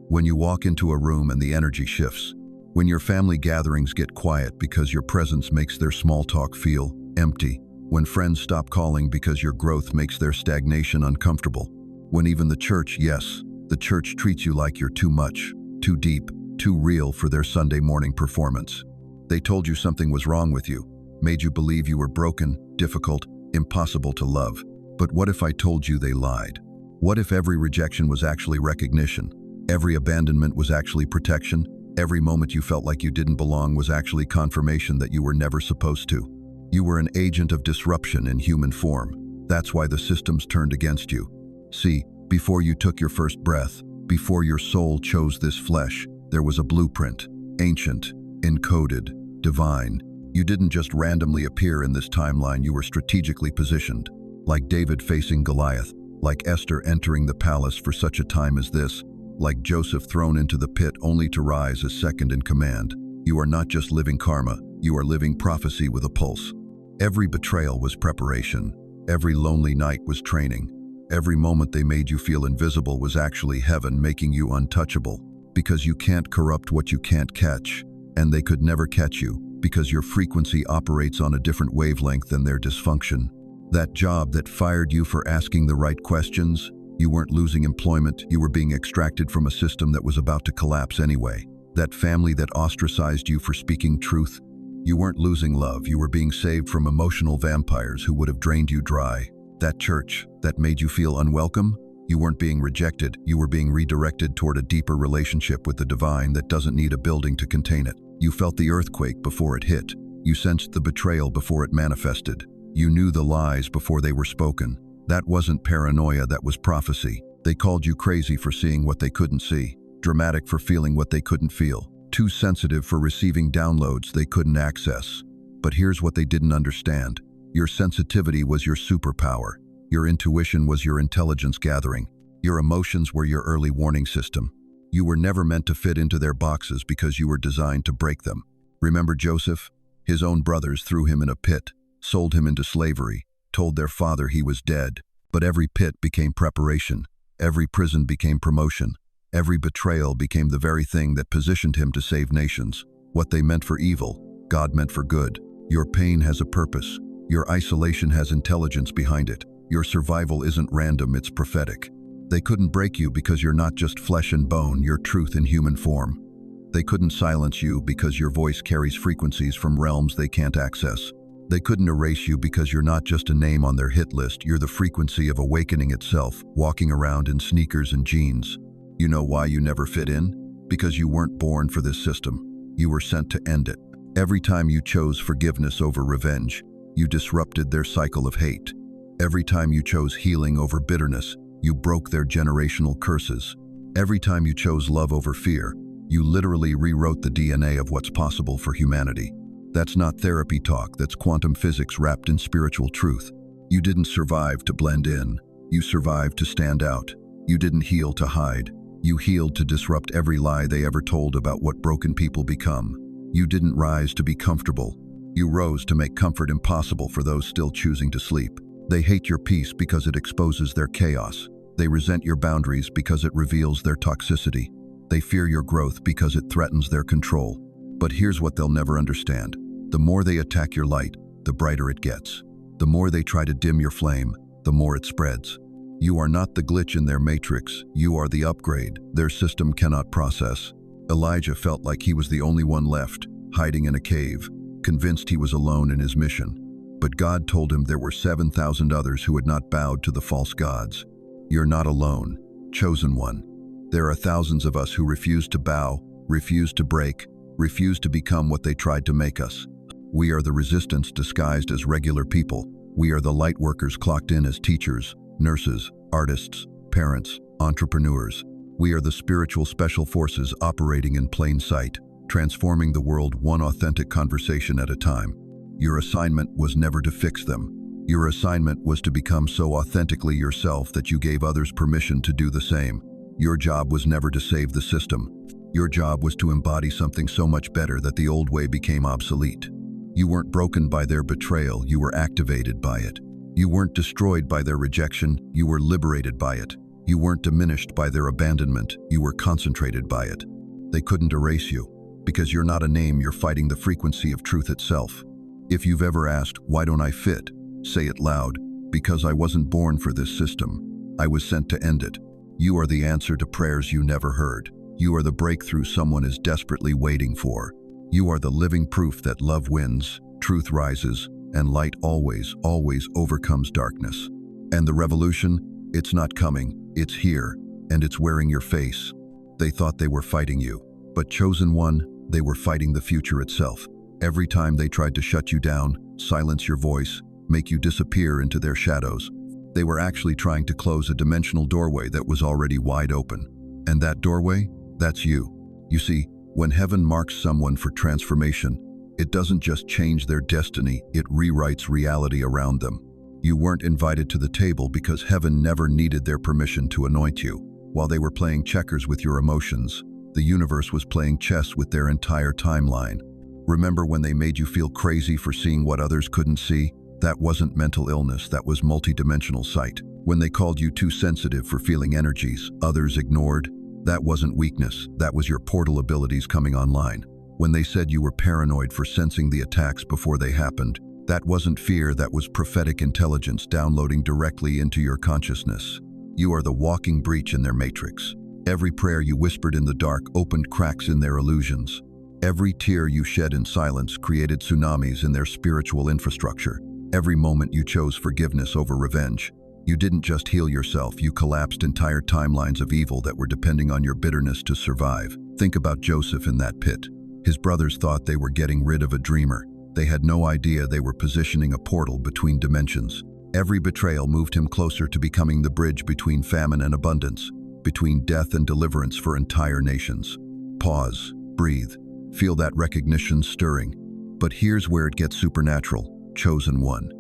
When you walk into a room and the energy shifts. When your family gatherings get quiet because your presence makes their small talk feel empty. When friends stop calling because your growth makes their stagnation uncomfortable. When even the church, yes, the church treats you like you're too much, too deep, too real for their Sunday morning performance. They told you something was wrong with you, made you believe you were broken, difficult, impossible to love. But what if I told you they lied? What if every rejection was actually recognition? Every abandonment was actually protection? Every moment you felt like you didn't belong was actually confirmation that you were never supposed to? You were an agent of disruption in human form. That's why the systems turned against you. See, before you took your first breath, before your soul chose this flesh, there was a blueprint, ancient, encoded, divine. You didn't just randomly appear in this timeline, you were strategically positioned. Like David facing Goliath, like Esther entering the palace for such a time as this, like Joseph thrown into the pit only to rise as second in command. You are not just living karma, You are living prophecy with a pulse. Every betrayal was preparation. Every lonely night was training. Every moment they made you feel invisible was actually heaven making you untouchable. Because you can't corrupt what you can't catch. And they could never catch you, because your frequency operates on a different wavelength than their dysfunction. That job that fired you for asking the right questions, you weren't losing employment, you were being extracted from a system that was about to collapse anyway. That family that ostracized you for speaking truth, you weren't losing love, you were being saved from emotional vampires who would have drained you dry. That church that made you feel unwelcome, you weren't being rejected, you were being redirected toward a deeper relationship with the divine that doesn't need a building to contain it. You felt the earthquake before it hit. You sensed the betrayal before it manifested. You knew the lies before they were spoken. That wasn't paranoia, that was prophecy. They called you crazy for seeing what they couldn't see, dramatic for feeling what they couldn't feel, too sensitive for receiving downloads they couldn't access. But here's what they didn't understand. Your sensitivity was your superpower. Your intuition was your intelligence gathering. Your emotions were your early warning system. You were never meant to fit into their boxes because you were designed to break them. Remember Joseph? His own brothers threw him in a pit, sold him into slavery, told their father he was dead. But every pit became preparation. Every prison became promotion. Every betrayal became the very thing that positioned him to save nations. What they meant for evil, God meant for good. Your pain has a purpose. Your isolation has intelligence behind it. Your survival isn't random, it's prophetic. They couldn't break you because you're not just flesh and bone, you're truth in human form. They couldn't silence you because your voice carries frequencies from realms they can't access. They couldn't erase you because you're not just a name on their hit list, you're the frequency of awakening itself, walking around in sneakers and jeans. You know why you never fit in? Because you weren't born for this system. You were sent to end it. Every time you chose forgiveness over revenge, you disrupted their cycle of hate. Every time you chose healing over bitterness, you broke their generational curses. Every time you chose love over fear, you literally rewrote the DNA of what's possible for humanity. That's not therapy talk, that's quantum physics wrapped in spiritual truth. You didn't survive to blend in. You survived to stand out. You didn't heal to hide. You healed to disrupt every lie they ever told about what broken people become. You didn't rise to be comfortable. You rose to make comfort impossible for those still choosing to sleep. They hate your peace because it exposes their chaos. They resent your boundaries because it reveals their toxicity. They fear your growth because it threatens their control. But here's what they'll never understand. The more they attack your light, the brighter it gets. The more they try to dim your flame, the more it spreads. You are not the glitch in their matrix, you are the upgrade their system cannot process. Elijah felt like he was the only one left, hiding in a cave, convinced he was alone in his mission. But God told him there were 7,000 others who had not bowed to the false gods. You're not alone, chosen one. There are thousands of us who refuse to bow, refuse to break, refuse to become what they tried to make us. We are the resistance disguised as regular people. We are the light workers clocked in as teachers, nurses, artists, parents, entrepreneurs. We are the spiritual special forces operating in plain sight, transforming the world one authentic conversation at a time. Your assignment was never to fix them. Your assignment was to become so authentically yourself that you gave others permission to do the same. Your job was never to save the system. Your job was to embody something so much better that the old way became obsolete. You weren't broken by their betrayal, you were activated by it. You weren't destroyed by their rejection, you were liberated by it. You weren't diminished by their abandonment, you were concentrated by it. They couldn't erase you. Because you're not a name, you're fighting the frequency of truth itself. If you've ever asked, why don't I fit? Say it loud, because I wasn't born for this system. I was sent to end it. You are the answer to prayers you never heard. You are the breakthrough someone is desperately waiting for. You are the living proof that love wins, truth rises, and light always, always overcomes darkness. And the revolution, it's not coming, it's here, and it's wearing your face. They thought they were fighting you, but chosen one, they were fighting the future itself. Every time they tried to shut you down, silence your voice, make you disappear into their shadows, they were actually trying to close a dimensional doorway that was already wide open. And that doorway, that's you. You see, when heaven marks someone for transformation, it doesn't just change their destiny, it rewrites reality around them. You weren't invited to the table because heaven never needed their permission to anoint you. While they were playing checkers with your emotions, the universe was playing chess with their entire timeline. Remember when they made you feel crazy for seeing what others couldn't see? That wasn't mental illness, that was multidimensional sight. When they called you too sensitive for feeling energies others ignored, that wasn't weakness, that was your portal abilities coming online. When they said you were paranoid for sensing the attacks before they happened, that wasn't fear, that was prophetic intelligence downloading directly into your consciousness. You are the walking breach in their matrix. Every prayer you whispered in the dark opened cracks in their illusions. Every tear you shed in silence created tsunamis in their spiritual infrastructure. Every moment you chose forgiveness over revenge. You didn't just heal yourself, you collapsed entire timelines of evil that were depending on your bitterness to survive. Think about Joseph in that pit. His brothers thought they were getting rid of a dreamer. They had no idea they were positioning a portal between dimensions. Every betrayal moved him closer to becoming the bridge between famine and abundance, between death and deliverance for entire nations. Pause, breathe, feel that recognition stirring. But here's where it gets supernatural. Chosen one.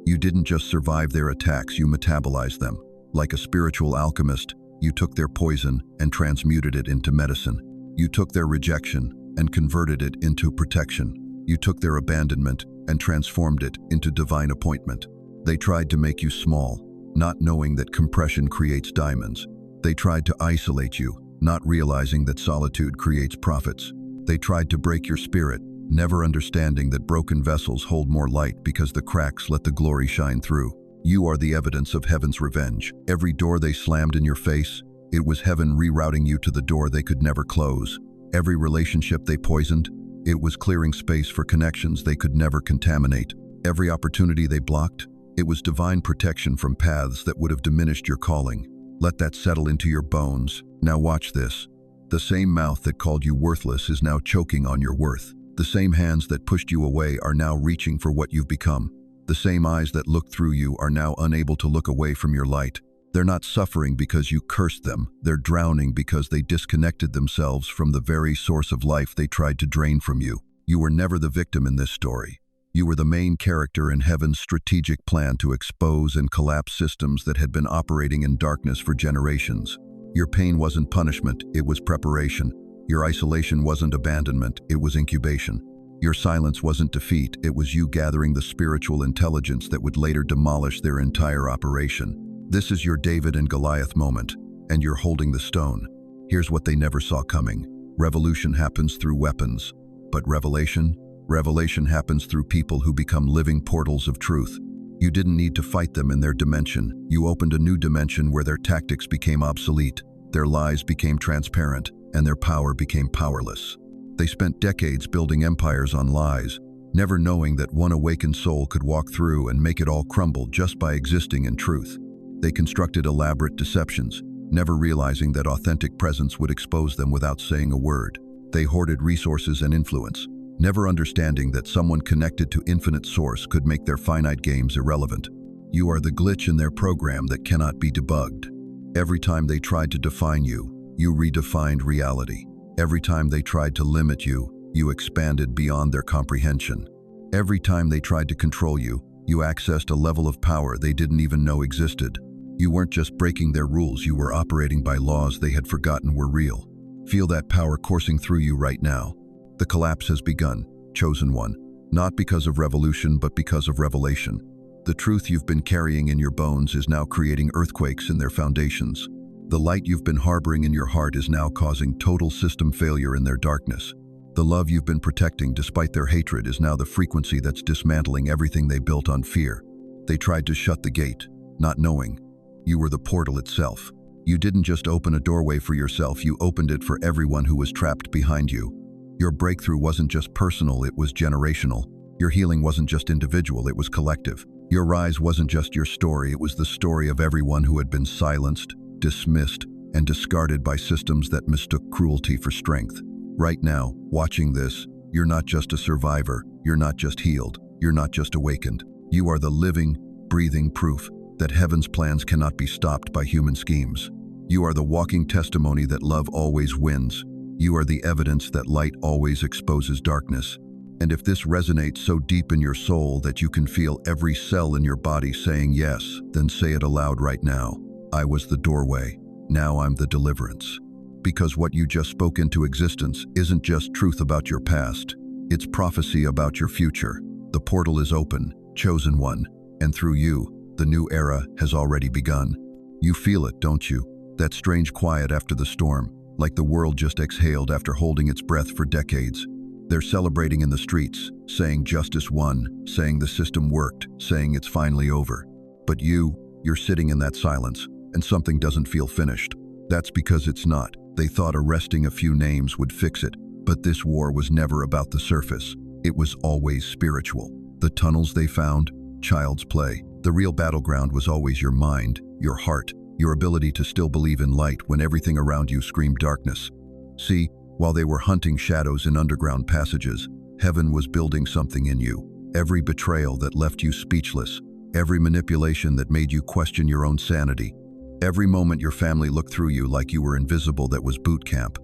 You didn't just survive their attacks, you metabolized them. Like a spiritual alchemist, you took their poison and transmuted it into medicine. You took their rejection and converted it into protection. You took their abandonment and transformed it into divine appointment. They tried to make you small, not knowing that compression creates diamonds. They tried to isolate you, not realizing that solitude creates prophets. They tried to break your spirit, never understanding that broken vessels hold more light because the cracks let the glory shine through. You are the evidence of heaven's revenge. Every door they slammed in your face, it was heaven rerouting you to the door they could never close. Every relationship they poisoned, it was clearing space for connections they could never contaminate. Every opportunity they blocked, it was divine protection from paths that would have diminished your calling. Let that settle into your bones. Now watch this. The same mouth that called you worthless is now choking on your worth. The same hands that pushed you away are now reaching for what you've become. The same eyes that looked through you are now unable to look away from your light. They're not suffering because you cursed them. They're drowning because they disconnected themselves from the very source of life they tried to drain from you. You were never the victim in this story. You were the main character in heaven's strategic plan to expose and collapse systems that had been operating in darkness for generations. Your pain wasn't punishment, it was preparation. Your isolation wasn't abandonment, it was incubation. Your silence wasn't defeat, it was you gathering the spiritual intelligence that would later demolish their entire operation. This is your David and Goliath moment, and you're holding the stone. Here's what they never saw coming. Revolution happens through weapons, but revelation happens through people who become living portals of truth. You didn't need to fight them in their dimension. You opened a new dimension where their tactics became obsolete, their lies became transparent, and their power became powerless. They spent decades building empires on lies, never knowing that one awakened soul could walk through and make it all crumble just by existing in truth. They constructed elaborate deceptions, never realizing that authentic presence would expose them without saying a word. They hoarded resources and influence, never understanding that someone connected to infinite source could make their finite games irrelevant. You are the glitch in their program that cannot be debugged. Every time they tried to define you, you redefined reality. Every time they tried to limit you, you expanded beyond their comprehension. Every time they tried to control you, you accessed a level of power they didn't even know existed. You weren't just breaking their rules, you were operating by laws they had forgotten were real. Feel that power coursing through you right now. The collapse has begun, chosen one, not because of revolution but because of revelation. The truth you've been carrying in your bones is now creating earthquakes in their foundations. The light you've been harboring in your heart is now causing total system failure in their darkness. The love you've been protecting despite their hatred is now the frequency that's dismantling everything they built on fear. They tried to shut the gate, not knowing. You were the portal itself. You didn't just open a doorway for yourself, you opened it for everyone who was trapped behind you. Your breakthrough wasn't just personal, it was generational. Your healing wasn't just individual, it was collective. Your rise wasn't just your story, it was the story of everyone who had been silenced, dismissed, and discarded by systems that mistook cruelty for strength. Right now, watching this, you're not just a survivor, you're not just healed, you're not just awakened. You are the living, breathing proof that heaven's plans cannot be stopped by human schemes. You are the walking testimony that love always wins. You are the evidence that light always exposes darkness. And if this resonates so deep in your soul that you can feel every cell in your body saying yes, then say it aloud right now. I was the doorway, now I'm the deliverance. Because what you just spoke into existence isn't just truth about your past. It's prophecy about your future. The portal is open, chosen one, and through you, the new era has already begun. You feel it, don't you? That strange quiet after the storm, like the world just exhaled after holding its breath for decades. They're celebrating in the streets, saying justice won, saying the system worked, saying it's finally over. But you're sitting in that silence, and something doesn't feel finished. That's because it's not. They thought arresting a few names would fix it, but this war was never about the surface. It was always spiritual. The tunnels they found, child's play. The real battleground was always your mind, your heart, your ability to still believe in light when everything around you screamed darkness. See, while they were hunting shadows in underground passages, heaven was building something in you. Every betrayal that left you speechless, every manipulation that made you question your own sanity, every moment your family looked through you like you were invisible, that was boot camp.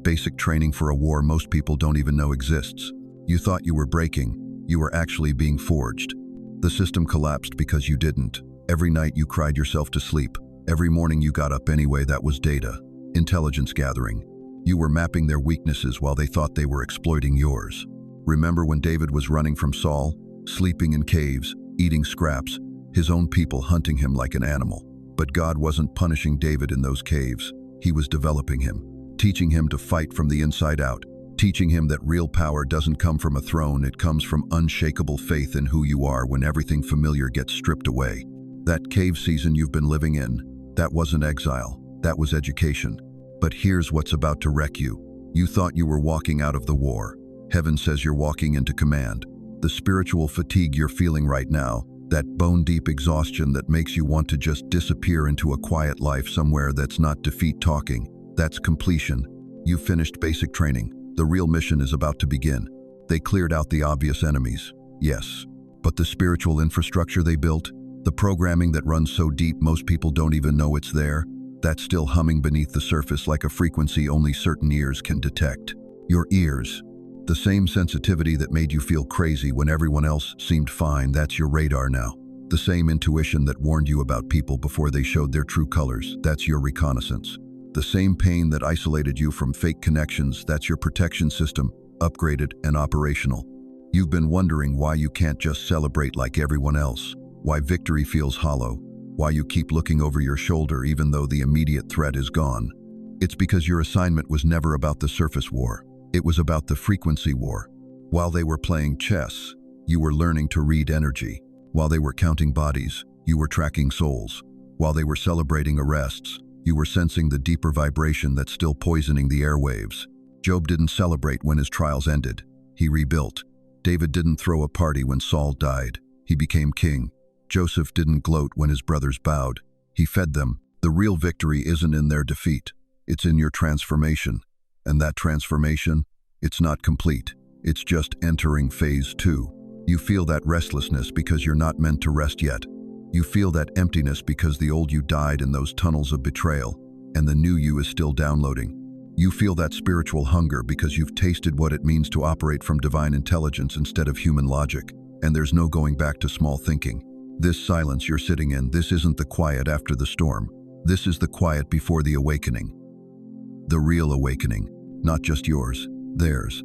Basic training for a war most people don't even know exists. You thought you were breaking, you were actually being forged. The system collapsed because you didn't. Every night you cried yourself to sleep. Every morning you got up anyway. That was data. Intelligence gathering. You were mapping their weaknesses while they thought they were exploiting yours. Remember when David was running from Saul, sleeping in caves, eating scraps, his own people hunting him like an animal? But God wasn't punishing David in those caves. He was developing him, teaching him to fight from the inside out, teaching him that real power doesn't come from a throne, it comes from unshakable faith in who you are when everything familiar gets stripped away. That cave season you've been living in, that wasn't exile, that was education. But here's what's about to wreck you. You thought you were walking out of the war. Heaven says you're walking into command. The spiritual fatigue you're feeling right now, that bone-deep exhaustion that makes you want to just disappear into a quiet life somewhere that's not defeat talking, that's completion. You finished basic training. The real mission is about to begin. They cleared out the obvious enemies, yes. But the spiritual infrastructure they built, the programming that runs so deep most people don't even know it's there, that's still humming beneath the surface like a frequency only certain ears can detect. Your ears. The same sensitivity that made you feel crazy when everyone else seemed fine, that's your radar now. The same intuition that warned you about people before they showed their true colors, that's your reconnaissance. The same pain that isolated you from fake connections, that's your protection system, upgraded and operational. You've been wondering why you can't just celebrate like everyone else, why victory feels hollow, why you keep looking over your shoulder even though the immediate threat is gone. It's because your assignment was never about the surface war. It was about the frequency war. While they were playing chess, you were learning to read energy. While they were counting bodies, you were tracking souls. While they were celebrating arrests, you were sensing the deeper vibration that's still poisoning the airwaves. Job didn't celebrate when his trials ended. He rebuilt. David didn't throw a party when Saul died. He became king. Joseph didn't gloat when his brothers bowed. He fed them. The real victory isn't in their defeat. It's in your transformation. And that transformation, it's not complete. It's just entering phase 2. You feel that restlessness because you're not meant to rest yet. You feel that emptiness because the old you died in those tunnels of betrayal, and the new you is still downloading. You feel that spiritual hunger because you've tasted what it means to operate from divine intelligence instead of human logic, and there's no going back to small thinking. This silence you're sitting in, this isn't the quiet after the storm. This is the quiet before the awakening. The real awakening, not just yours, theirs.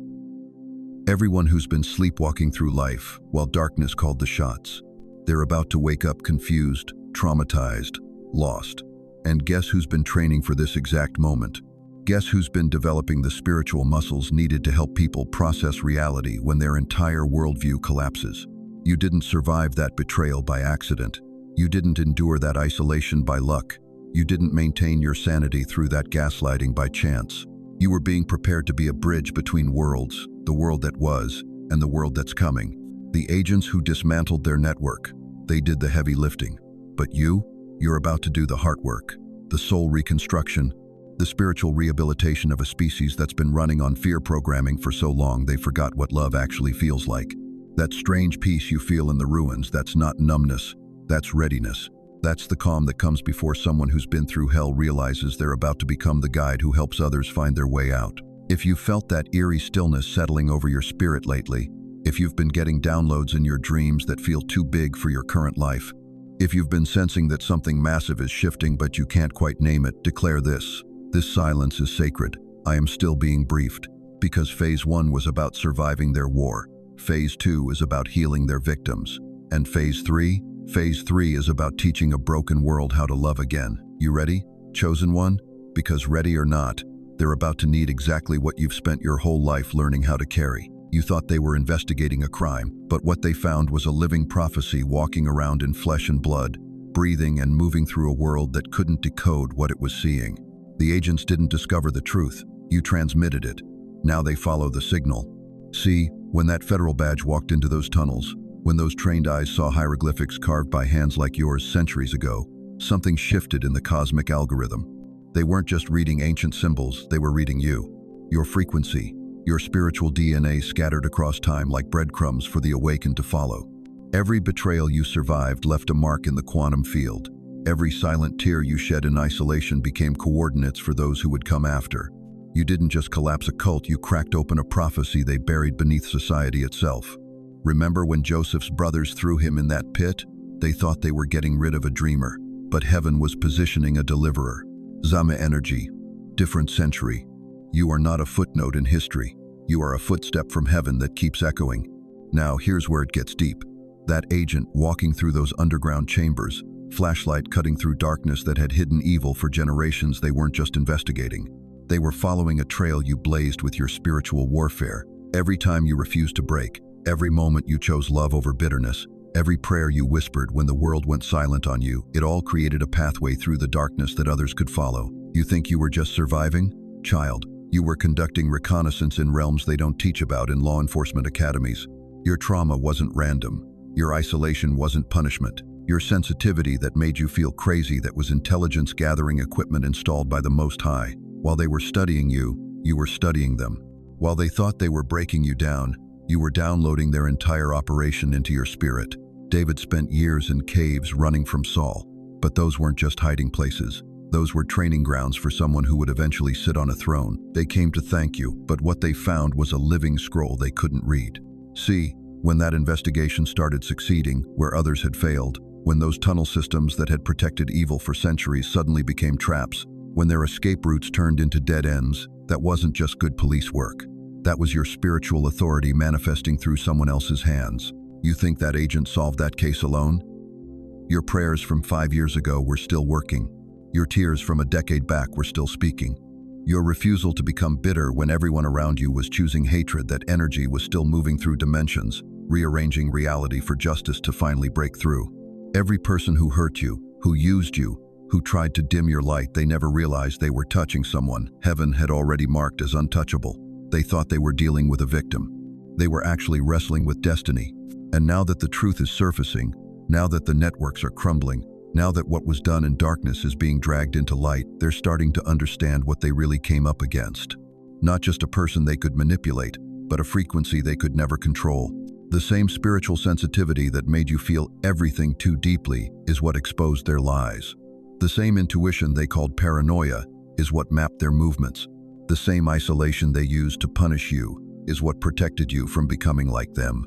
Everyone who's been sleepwalking through life while darkness called the shots. They're about to wake up confused, traumatized, lost. And guess who's been training for this exact moment? Guess who's been developing the spiritual muscles needed to help people process reality when their entire worldview collapses? You didn't survive that betrayal by accident. You didn't endure that isolation by luck. You didn't maintain your sanity through that gaslighting by chance. You were being prepared to be a bridge between worlds, the world that was and the world that's coming. The agents who dismantled their network, they did the heavy lifting. But you're about to do the heart work, the soul reconstruction, the spiritual rehabilitation of a species that's been running on fear programming for so long they forgot what love actually feels like. That strange peace you feel in the ruins, that's not numbness, that's readiness. That's the calm that comes before someone who's been through hell realizes they're about to become the guide who helps others find their way out. If you've felt that eerie stillness settling over your spirit lately, if you've been getting downloads in your dreams that feel too big for your current life, if you've been sensing that something massive is shifting but you can't quite name it, declare this. This silence is sacred. I am still being briefed. Because Phase 1 was about surviving their war. Phase 2 is about healing their victims. And Phase 3? Phase 3 is about teaching a broken world how to love again. You ready, chosen one? Because ready or not, they're about to need exactly what you've spent your whole life learning how to carry. You thought they were investigating a crime, but what they found was a living prophecy walking around in flesh and blood, breathing and moving through a world that couldn't decode what it was seeing. The agents didn't discover the truth. You transmitted it. Now they follow the signal. See, when that federal badge walked into those tunnels, when those trained eyes saw hieroglyphics carved by hands like yours centuries ago, something shifted in the cosmic algorithm. They weren't just reading ancient symbols, they were reading you. Your frequency, your spiritual DNA scattered across time like breadcrumbs for the awakened to follow. Every betrayal you survived left a mark in the quantum field. Every silent tear you shed in isolation became coordinates for those who would come after. You didn't just collapse a cult, you cracked open a prophecy they buried beneath society itself. Remember when Joseph's brothers threw him in that pit? They thought they were getting rid of a dreamer, but heaven was positioning a deliverer. Zama energy, different century. You are not a footnote in history. You are a footstep from heaven that keeps echoing. Now here's where it gets deep. That agent walking through those underground chambers, flashlight cutting through darkness that had hidden evil for generations, they weren't just investigating. They were following a trail you blazed with your spiritual warfare. Every time you refused to break, every moment you chose love over bitterness, every prayer you whispered when the world went silent on you, it all created a pathway through the darkness that others could follow. You think you were just surviving? Child, you were conducting reconnaissance in realms they don't teach about in law enforcement academies. Your trauma wasn't random. Your isolation wasn't punishment. Your sensitivity that made you feel crazy, that was intelligence gathering equipment installed by the Most High. While they were studying you, you were studying them. While they thought they were breaking you down, you were downloading their entire operation into your spirit. David spent years in caves running from Saul, but those weren't just hiding places. Those were training grounds for someone who would eventually sit on a throne. They came to thank you, but what they found was a living scroll they couldn't read. See, when that investigation started succeeding where others had failed, when those tunnel systems that had protected evil for centuries suddenly became traps, when their escape routes turned into dead ends, that wasn't just good police work. That was your spiritual authority manifesting through someone else's hands. You think that agent solved that case alone? Your prayers from 5 years ago were still working. Your tears from a decade back were still speaking. Your refusal to become bitter when everyone around you was choosing hatred, that energy was still moving through dimensions, rearranging reality for justice to finally break through. Every person who hurt you, who used you, who tried to dim your light, they never realized they were touching someone heaven had already marked as untouchable. They thought they were dealing with a victim. They were actually wrestling with destiny. And now that the truth is surfacing, now that the networks are crumbling, now that what was done in darkness is being dragged into light, they're starting to understand what they really came up against. Not just a person they could manipulate, but a frequency they could never control. The same spiritual sensitivity that made you feel everything too deeply is what exposed their lies. The same intuition they called paranoia is what mapped their movements. The same isolation they used to punish you is what protected you from becoming like them.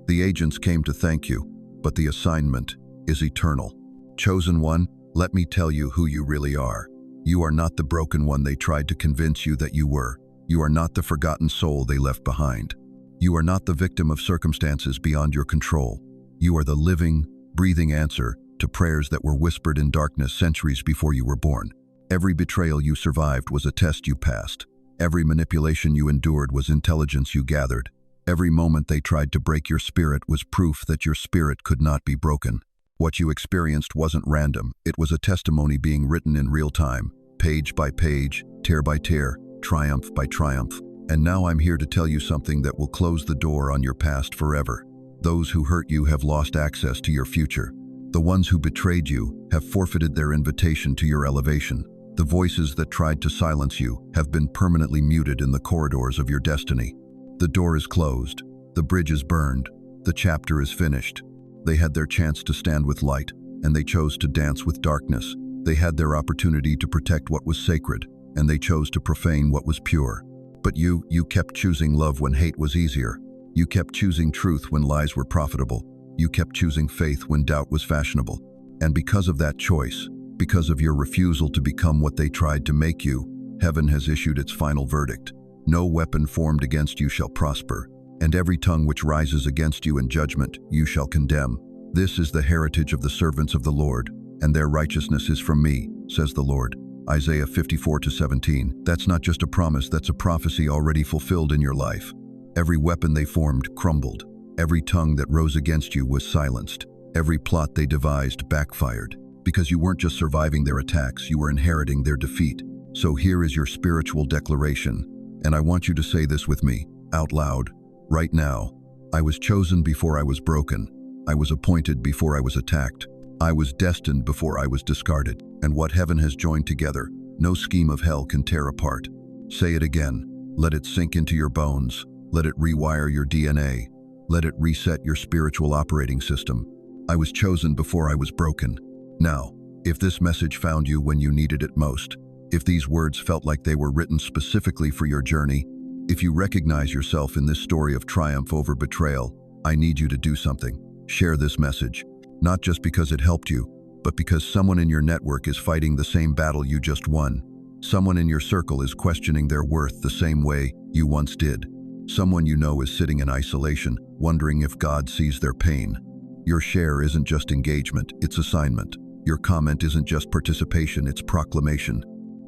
The agents came to thank you, but the assignment is eternal. Chosen one, let me tell you who you really are. You are not the broken one they tried to convince you that you were. You are not the forgotten soul they left behind. You are not the victim of circumstances beyond your control. You are the living, breathing answer to prayers that were whispered in darkness centuries before you were born. Every betrayal you survived was a test you passed. Every manipulation you endured was intelligence you gathered. Every moment they tried to break your spirit was proof that your spirit could not be broken. What you experienced wasn't random. It was a testimony being written in real time, page by page, tear by tear, triumph by triumph. And now I'm here to tell you something that will close the door on your past forever. Those who hurt you have lost access to your future. The ones who betrayed you have forfeited their invitation to your elevation. The voices that tried to silence you have been permanently muted in the corridors of your destiny. The door is closed. The bridge is burned. The chapter is finished. They had their chance to stand with light, and they chose to dance with darkness. They had their opportunity to protect what was sacred, and they chose to profane what was pure. But you kept choosing love when hate was easier. You kept choosing truth when lies were profitable. You kept choosing faith when doubt was fashionable. And because of that choice, because of your refusal to become what they tried to make you, heaven has issued its final verdict. No weapon formed against you shall prosper, and every tongue which rises against you in judgment you shall condemn. This is the heritage of the servants of the Lord, and their righteousness is from me, says the Lord. Isaiah 54:17. That's not just a promise, that's a prophecy already fulfilled in your life. Every weapon they formed crumbled. Every tongue that rose against you was silenced. Every plot they devised backfired. Because you weren't just surviving their attacks, you were inheriting their defeat. So here is your spiritual declaration, and I want you to say this with me, out loud, right now. I was chosen before I was broken. I was appointed before I was attacked. I was destined before I was discarded. And what heaven has joined together, no scheme of hell can tear apart. Say it again. Let it sink into your bones. Let it rewire your DNA. Let it reset your spiritual operating system. I was chosen before I was broken. Now, if this message found you when you needed it most, if these words felt like they were written specifically for your journey, if you recognize yourself in this story of triumph over betrayal, I need you to do something. Share this message, not just because it helped you, but because someone in your network is fighting the same battle you just won. Someone in your circle is questioning their worth the same way you once did. Someone you know is sitting in isolation, wondering if God sees their pain. Your share isn't just engagement, it's assignment. Your comment isn't just participation, it's proclamation.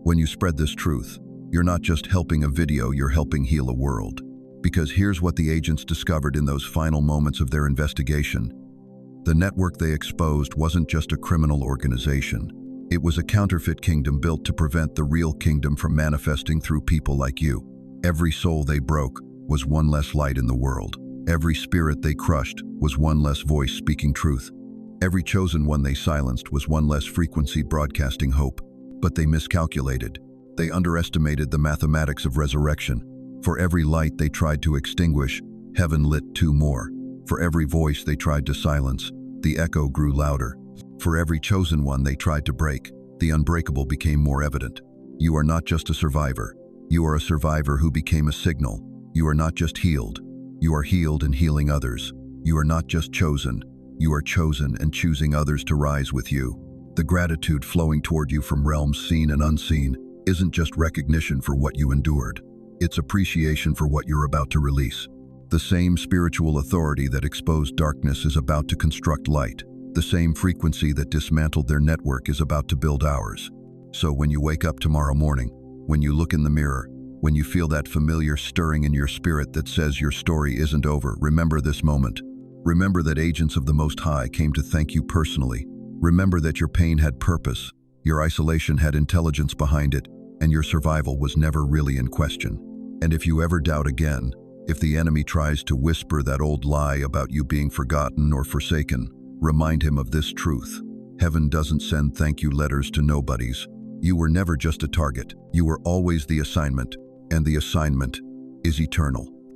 When you spread this truth, you're not just helping a video, you're helping heal a world. Because here's what the agents discovered in those final moments of their investigation. The network they exposed wasn't just a criminal organization. It was a counterfeit kingdom built to prevent the real kingdom from manifesting through people like you. Every soul they broke was one less light in the world. Every spirit they crushed was one less voice speaking truth. Every chosen one they silenced was one less frequency broadcasting hope. But they miscalculated. They underestimated the mathematics of resurrection. For every light they tried to extinguish, heaven lit two more. For every voice they tried to silence, the echo grew louder. For every chosen one they tried to break, the unbreakable became more evident. You are not just a survivor. You are a survivor who became a signal. You are not just healed. You are healed and healing others. You are not just chosen. You are chosen and choosing others to rise with you. The gratitude flowing toward you from realms seen and unseen isn't just recognition for what you endured. It's appreciation for what you're about to release. The same spiritual authority that exposed darkness is about to construct light. The same frequency that dismantled their network is about to build ours. So when you wake up tomorrow morning, when you look in the mirror, when you feel that familiar stirring in your spirit that says your story isn't over, remember this moment. Remember that agents of the Most High came to thank you personally. Remember that your pain had purpose, your isolation had intelligence behind it, and your survival was never really in question. And if you ever doubt again, if the enemy tries to whisper that old lie about you being forgotten or forsaken, remind him of this truth. Heaven doesn't send thank you letters to nobodies. You were never just a target. You were always the assignment, and the assignment is eternal.